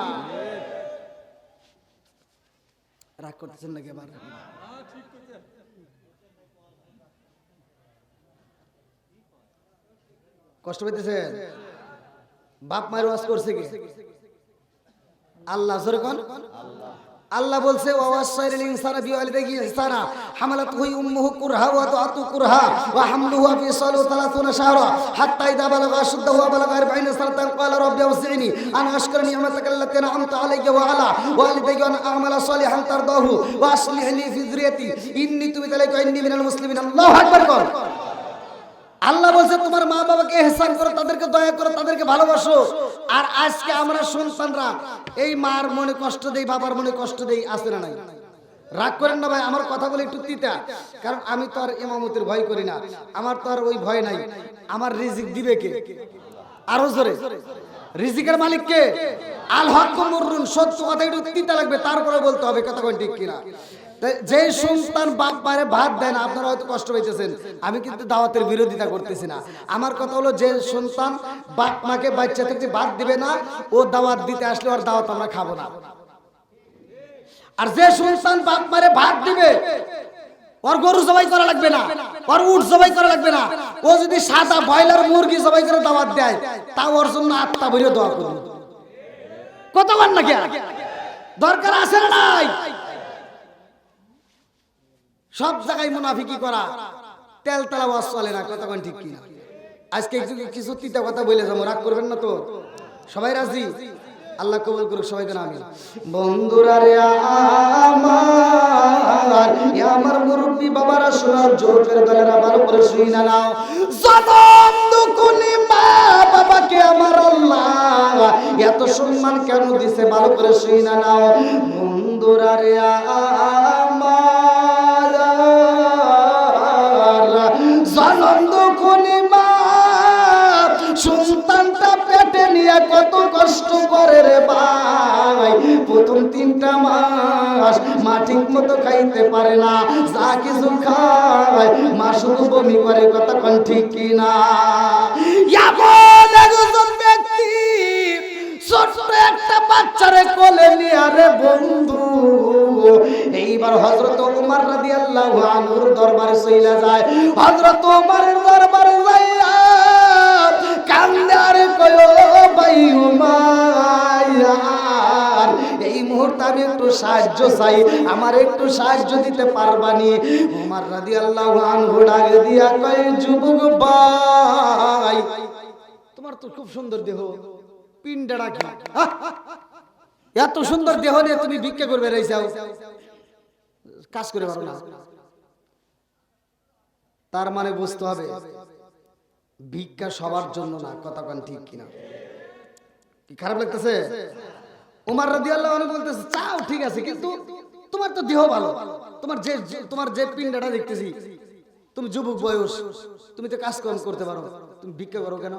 রাগ করতেছেন নাকি? এবার কষ্ট পেতেছেন? বাপ মায়ের ওয়াজ করছে কি? আল্লাহ। জোরে কোন আল্লাহ বলছে ওয়াসাইনাল ইনসানা বিওয়ালিদিহি ইহসানা হামালাতুহু উম্মুহু কুরহা ওয়া দাআতুহু কুরহা ওয়া হামলুহু ফি সালাতি 30 শাহরা হাত্তা ইযা বালাগা আশুদ্দাহু ওয়া বালাগা 40 সানাতান ক্বালা রাব্বি আওসি'নি আন আশকুরা নি'মাতাকা আল্লাতী আন'আমতা আলাইয়া ওয়া আলা ওয়ালিদাইয়া ওয়া আ'মালা সালিহান তারদাহু ওয়া আসলিহ লি ফি যুররিয়াতি ইন্নী তুবিতু ইলাইকা ইন্নী মিনাল মুসলিমিন। আল্লাহু আকবার কর। আল্লাহ বলছে তোমার মা বাবাকে ইহসান করো, তাদেরকে দয়া করো, তাদেরকে ভালোবাসো। আর আজকে আমরা সন্তানরা এই মার মনে কষ্ট দেই, বাবার মনে কষ্ট দেই। আছে না নাই? রাগ করেন না ভাই, আমার কথা বলে একটু তিতা, কারণ আমি তো আর ইমামতির ভয় করি না, আমার তো আর ওই ভয় নাই। আমার রিজিক দিবে কে? আরো জোরে, রিজিকের মালিক কে? আল হক মুররুন। সত্য কথা একটু তিতা লাগবে, তারপরে বলতে হবে। কথা কোন ঠিক কিনা? যে সন্তান বাপ মায়ের ভাত দেয় না, আপনারা হয়তো কষ্ট পাইতেছেন, আমি কিন্তু দাওয়াতের বিরোধিতা করতেছি না। আমার কথা হলো যে সন্তান বাপ মাকে বাচ্চা থেকে ভাত দিবে না, ও দাওয়াত দিতে আসলে ওর দাওয়াত আমরা খাবো না। আর যে সন্তান বাপ মারে ভাত দিবে, ওর গরু জবাই করা লাগবে না, ওর উট জবাই করা লাগবে না। ও যদি সাদা ব্রয়লার মুরগি জবাই করে দাওয়াত দেয়, তাও ওর জন্য আত্মা ভরে দোয়া করুন। কত বার না কে দরকার আছে না নাই? সব জায়গায় মুনাফিকি করা, তেল তেলা ওয়াজ চলে না। কথা কোন ঠিক কিনা? আজকে কিছু তিতা কথা বলে যাবো, রাগ করবেন না তো? সবাই রাজি? আল্লাহ কবুল করুক সবাইকে। আমি বন্ধুরা রে আমার মুরব্বি বাবারা, সোনার যুবকের দলেরা, ভালো করে শুই না নাও। জনম দুকুনি মা বাবাকে আমার আল্লাহ এত সম্মান কেন দিছে ভালো করে শুইনা নাও বন্ধুরা রে আমার জনন্দ কোনি মা সন্তানটা পেটে নিয়ে কত কষ্ট করে রে ভাই প্রথম 3টা মাস মা ঠিক মতো খাইতে পারে না যা কিছু খায় মা শুধু বমি করে কথা কোন ঠিক কিনা এমন একজন ব্যক্তি ছোট্ট একটা বাচ্চারে কোলে নিয়ে আরে বন্ধু এইবার হযরত ওমর রাদিয়াল্লাহু আনহুর দরবারে চলে যায় হযরত ওমরের দরবারে যাইয়া কান্দে আর কয় ভাই উমাইয়ার এই মুহূর্তে আমি একটু সাহায্য চাই আমার একটু সাহায্য দিতে পারবানি ওমর রাদিয়াল্লাহু আনহু ডাক দিয়া কয় যুবক ভাই তোমার তো খুব সুন্দর দেহ পিন্ডাটা কি এত সুন্দর দেহ নিয়ে তুমি ভিক্ষা করবে রইছাও কাজ করে পারো না তার মানে বুঝতে হবে ভিক্ষা সবার জন্য না কথা কোন ঠিক কিনা কি খারাপ লাগতেছে ওমর রাদিয়াল্লাহু আনহু বলতেছে চাও ঠিক আছে কিন্তু তোমার তো দেহ ভালো তোমার যে পিন্ডাটা দেখতেছি তুমি যুবক বয়স তুমি তো কাজ করতে পারো তুমি ভিক্ষা করো কেন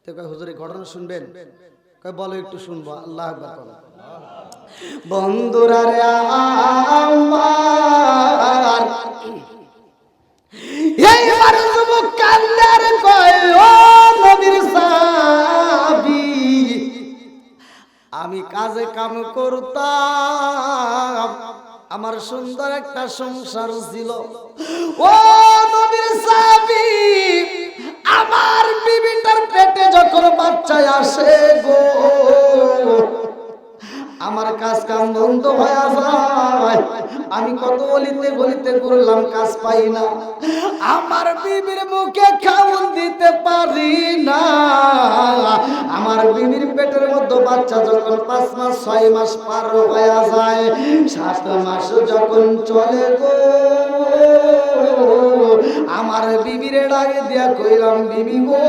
তো কয় হুজুর এই ঘটনা শুনবেন কয় বলো একটু শুনবো আল্লাহু আকবার বলো বন্ধুরা রে আমার এইবার যুবক কান্দে আর কয় ও নবীর সাহাবী আমি কাজে কাম করতাম আমার সুন্দর একটা সংসার ছিল ও নবীর সাহাবী আমার বিবিটার পেটে যখন বাচ্চা আসে গো আমার কাজ কাম বন্ধ হয়ে যায় আমি কত গলিতে গলিতে ঘুরলাম কাজ পাই না আমার বিবির মুখে খাওন দিতে পারি না আমার বিবির পেটের মধ্যে বাচ্চা যখন 5 মাস 6 মাস পার হয়ে যায় 7 মাস যখন চলে গো আমার বিবিরে ডাকে দিয়া কইলাম বিবি গো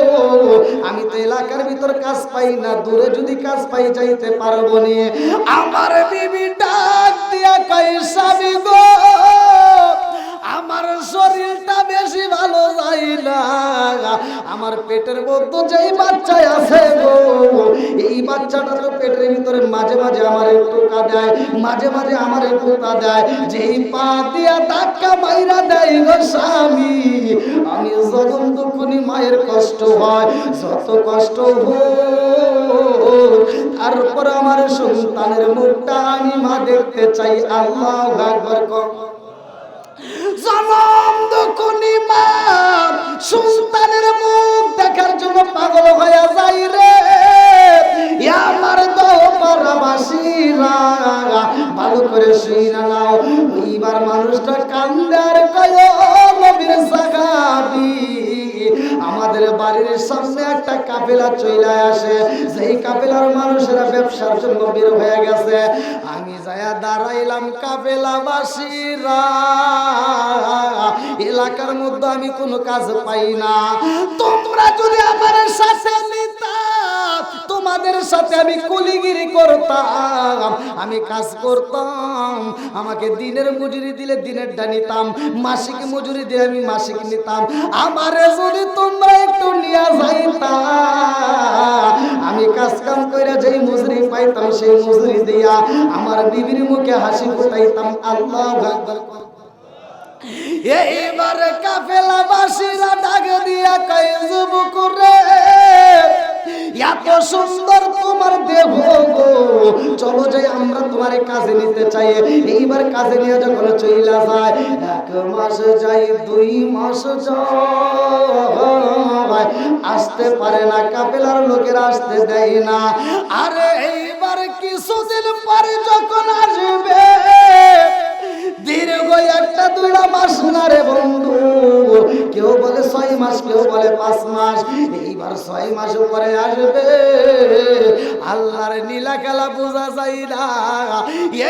আমি তো এলাকার ভিতর কাজ পাই না দূরে যদি কাজ পাই যাইতে পারবো নি আমার বিবি ডাক দিয়া কই স্বামী গো আমার শরীরটা বেশি ভালো যায় না আমার পেটের মধ্যে যেই বাচ্চা আছে গো এই বাচ্চাটা তো পেটের ভিতরে মাঝে মাঝে আমার একটু কাঁদায় মাঝে মাঝে আমার একটু কাঁদায় যেই পা দিয়া ধাক্কা মাইরা দেয় গো স্বামী আমি যখন দুঃখনি মায়ের কষ্ট হয় যত কষ্ট হোক তারপর আমার সন্তানের মুখটা আমি মা দেখতে চাই আল্লাহু আকবার কর জনম দুঃখনি মা সন্তানের মুখ দেখার জন্য পাগল হয়ে যায় রে আমার দোপারাবাসীরা ভালো করে শুইনা নাও এইবার মানুষটা কান্দে আর কয় নবীর সাহাবী আমাদের বাড়ির সামনে একটা কাফেলা চলে আসে সেই কাফেলার মানুষেরা ব্যবসার জন্য বের হয়ে গেছে আমি যায়া দাঁড়াইলাম কাফেলাবাসীরা এলাকার মধ্যে আমি কোনো কাজ পাই না তোমরা যদি আমার সাথে নিতা তোমাদের সাথে আমি কুলিগিরি করতাম আমি কাজ করতাম আমাকে দিনের মজুরি দিলে দিনেরটা নিতাম মাসিক মজুরি দিলে আমি মাসিক নিতাম আমারে যদি তোমরা একটু নিয়ে যাইতা আমি কাজ কাম কইরা যেই মজুরি পাইতাম সেই মজুরি দিয়া আমার বিবির মুখে হাসি ফুটাইতাম আল্লাহু আকবার এইবার কাফেলাবাসীরা ডাক দিয়া কয় যুবক রে এত সুন্দর তোমার দেহ গো চলো যাই আমরা তোমার কাজে নিতে চাই এইবার কাজে নিয়ে যখন চইলা যায় 1 মাস যাই 2 মাস যায় আসতে পারে না কাফেলার লোকেরা আসতে দেয় না আরে এইবার কিছুদিন পরে যখন আসবে দীর্ঘ 1-2 মাস না রে বন্ধু কেউ বলে 6 মাস কেউ বলে 5 মাস এইবার 6 মাস পরে আসবে আল্লাহর নীলা খেলা বোঝা যায় না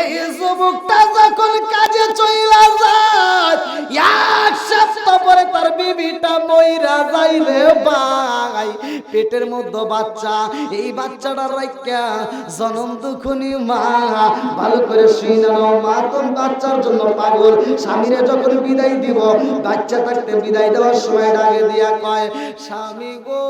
এই যুবকটা যখন কাজে চইলা যায় 1 সপ্তাহ পরে তার বিবিটা মইরা যায় রে ভাই পেটের মধ্যে বাচ্চা, এই বাচ্চাটা রাইকা জনম দুখনি মা ভালো করে শুনে নাও, মা তো বাচ্চার জন্য পাগল। স্বামীরে যখন বিদায় দিব, বাচ্চা থাকতে বিদায় দেওয়ার সময় ডাকে দিয়া কয়, স্বামী গো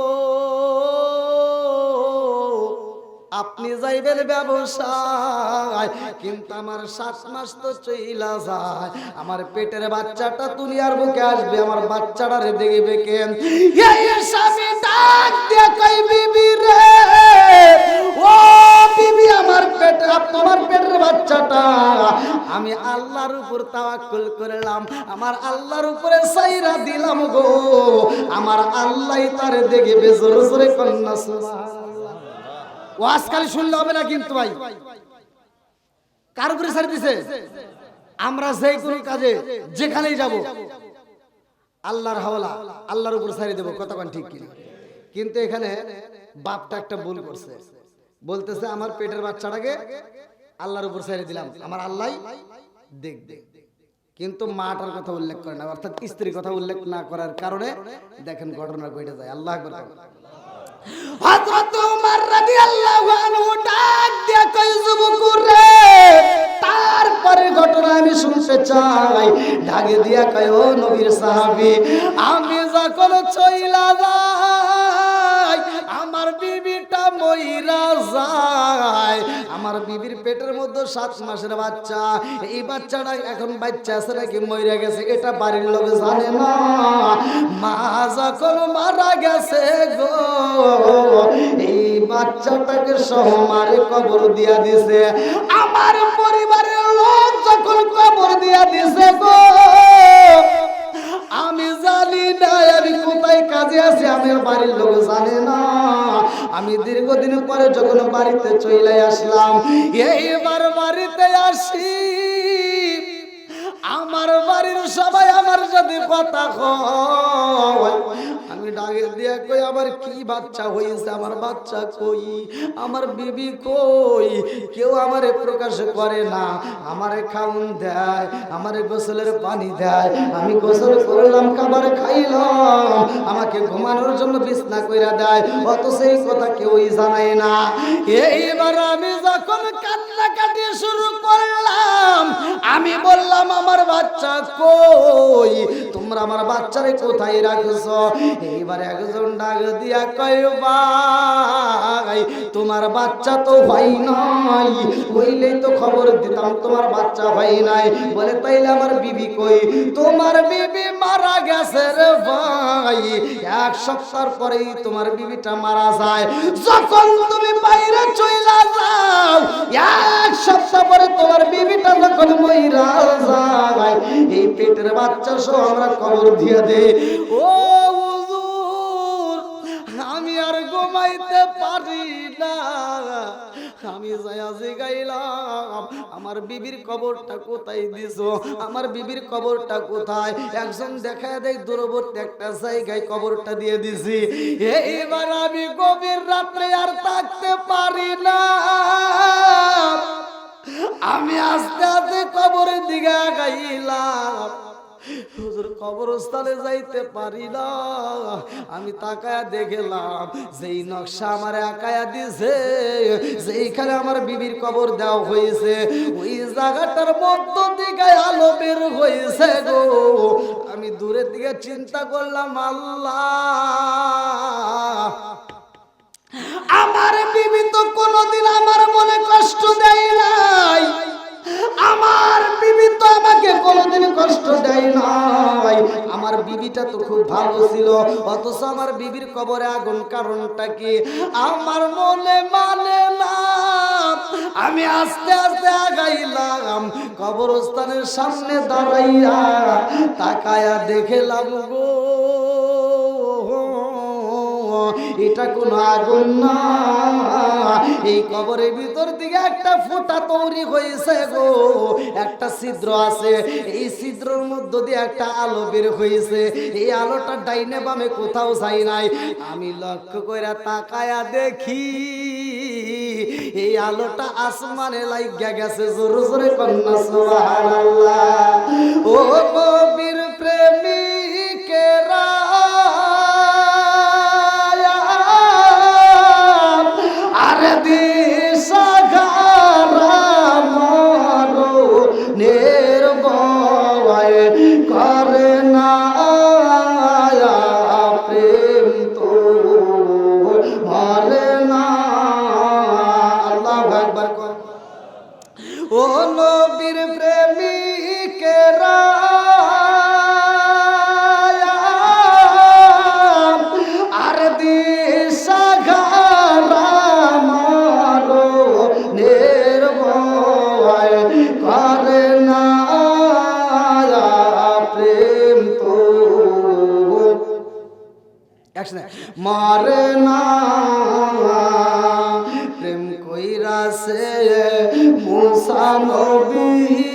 আপনি যাইবেন ব্যবসায়, কিন্তু আমার 7 মাস তো চইলা যায়, আমার পেটের বাচ্চাটা দুনিয়ার বুকে আসবে, আমার বাচ্চাটারে দেখবে কেন? এই স্বামী ডাক দিয়ে কই, বিবি রে ও বিবি, আমার পেটে তোমার পেটের বাচ্চাটা আমি আল্লাহর উপর তাওয়াক্কুল করলাম, আমার আল্লাহর উপরে সাইরা দিলাম গো, আমার আল্লাহই তারে দেখবে। জোরে জোরে কন্যা সুবহানাল্লাহ। ওয়াজ খালি শুনলে হবে না কিন্তু ভাই, কার উপরে ছাড়ি দিছে? আমরা যেই কোনো কাজে যেখানেই যাব আল্লাহর হাওলা, আল্লাহর উপর ছাড়ি দেব, কথা কোন ঠিক কি? কিন্তু এখানে বাপটা একটা ভুল করছে, বলতেছে আমার পেটের বাচ্চাটাকে আল্লাহর উপর ছাড়ি দিলাম, আমার আল্লাহ দেখবে, কিন্তু মাটার কথা উল্লেখ করে না, অর্থাৎ স্ত্রীর কথা উল্লেখ না করার কারণে দেখেন ঘটনা ঘটে যায়। আল্লাহ আকবার। হযরত ওমর রাদিয়াল্লাহু আনহু ডাক দিয়া কই, যুবক রে তারপরে ঘটনা আমি শুনতে চাই। ডাকে দিয়া কই, ও নবীর সাহাবী, আমি যখন চইলা যাই আমার বিবিটা মইরা যায়, আমার বিবির পেটের মধ্যে 7 মাসের বাচ্চা, এই বাচ্চাটা এখন বাচ্চা আছে নাকি মইরা গেছে এটা বাড়ির লোক জানে না। মা যখন মারা গেছে গো, এই বাচ্চাটাকে সহ মারে কবর দিয়া দিছে, আমার পরিবারের লোক যখন কবর দিয়া দিছে গো, আমি জানি না আমি কোথায় কাজে আছি, আমার বাড়ির লোক জানে না। আমি দীর্ঘদিন পরে যখন বাড়িতে চলে আসলাম, এইবার বাড়িতে আসি, আমার বাড়ির সবাই আমার সাথে কথা কয়, আমি ডাকে দিয়া কই, আমার কি বাচ্চা হয়েছে, আমার বাচ্চা কই, আমার বিবি কই? কেউ আমারে প্রকাশ করে না, আমারে খাউন দেয়, আমারে গোসলের পানি দেয়, আমি গোসল করলাম, খাবার খাইলাম, আমাকে ঘুমানোর জন্য বিছনা কইরা দেয়, অথচ এই কথা কেউই জানায় না। এইবার আমি যখন কান্নাকাটি শুরু করলাম, আমি বললাম আমার বাচ্চা কই, তোমরা আমার বাচ্চারে কোথায় রাখছো? এইবার একজন ডাক দিয়া কয়, ভাই তোমার বাচ্চা তো হয় নাই, হইলেই তো খবর দিতাম, তোমার বাচ্চা হয় নাই। বলে তাইলে আমার বিবি কই? তোমার বিবি মারা গেছে রে ভাই, 1 সপ্তাহ পরেই তোমার বিবিটা মারা যায়। যখন তুমি বাইরে চইলা যাও, 1 সপ্তাহ পরে তোমার বিবিটা যখন মইরা যায়, এই পেটের বাচ্চা সহ আমরা কবর দিয়ে দেই। ও হুজুর, আমি আর ঘুমাইতে পারি না, আমি যায়া জিগাইলাম আমার বিবির কবরটা কোথায় দিছো, আমার বিবির কবরটা কোথায়? একজন দেখায় দেয় দূরবর্তী একটা জায়গায় কবরটা দিয়ে দিছি। এইবার আমি গভীর রাত্রে আর থাকতে পারি না, আমি আস্তে আস্তে কবরের দিকে আগাইলাম, হুজুর কবরস্থানে যাইতে পারি না। আমি তাকায়া দেখলাম যেই নকশা আমার আঁকায়া দিছে, যেইখানে আমার বিবির কবর দেওয়া হয়েছে, ওই জায়গাটার মধ্য দিকে আলো বের হয়েছে গো। আমি দূরের দিকে চিন্তা করলাম, আল্লাহ আমার বিবি তো কোনোদিন আমার মনে কষ্ট দেয় নাই, আমার বিবি তো আমাকে কোনোদিন কষ্ট দেয় নাই, আমার বিবিটা তো খুব ভালো ছিল, অথচ আমার বিবির কবরে আগুন, কারণটা কি? আমার মনে মানে না। আমি আস্তে আস্তে আগাইলাম, কবরস্থানের সামনে দাঁড়াইয়া তাকায়া দেখলাম গো, এটা কোন আগুন না, এই কবরের ভিতর দিকে একটা ফুটা তৈরি হয়েছে গো, একটা ছিদ্র আছে, এই ছিদ্রের মধ্য দিয়ে একটা আলো বের হয়েছে, এই আলোটা ডাইনে বামে কোথাও যায় নাই। আমি লক্ষ্য করে তাকায়া দেখি এই আলোটা আসমানে লাইগা গেছে। জোরে জোরে কন্যা সুবহানাল্লাহ। ও নবীর প্রেমিকেরা একসাথে মরে না প্রেম কইরাছে মুসা নবী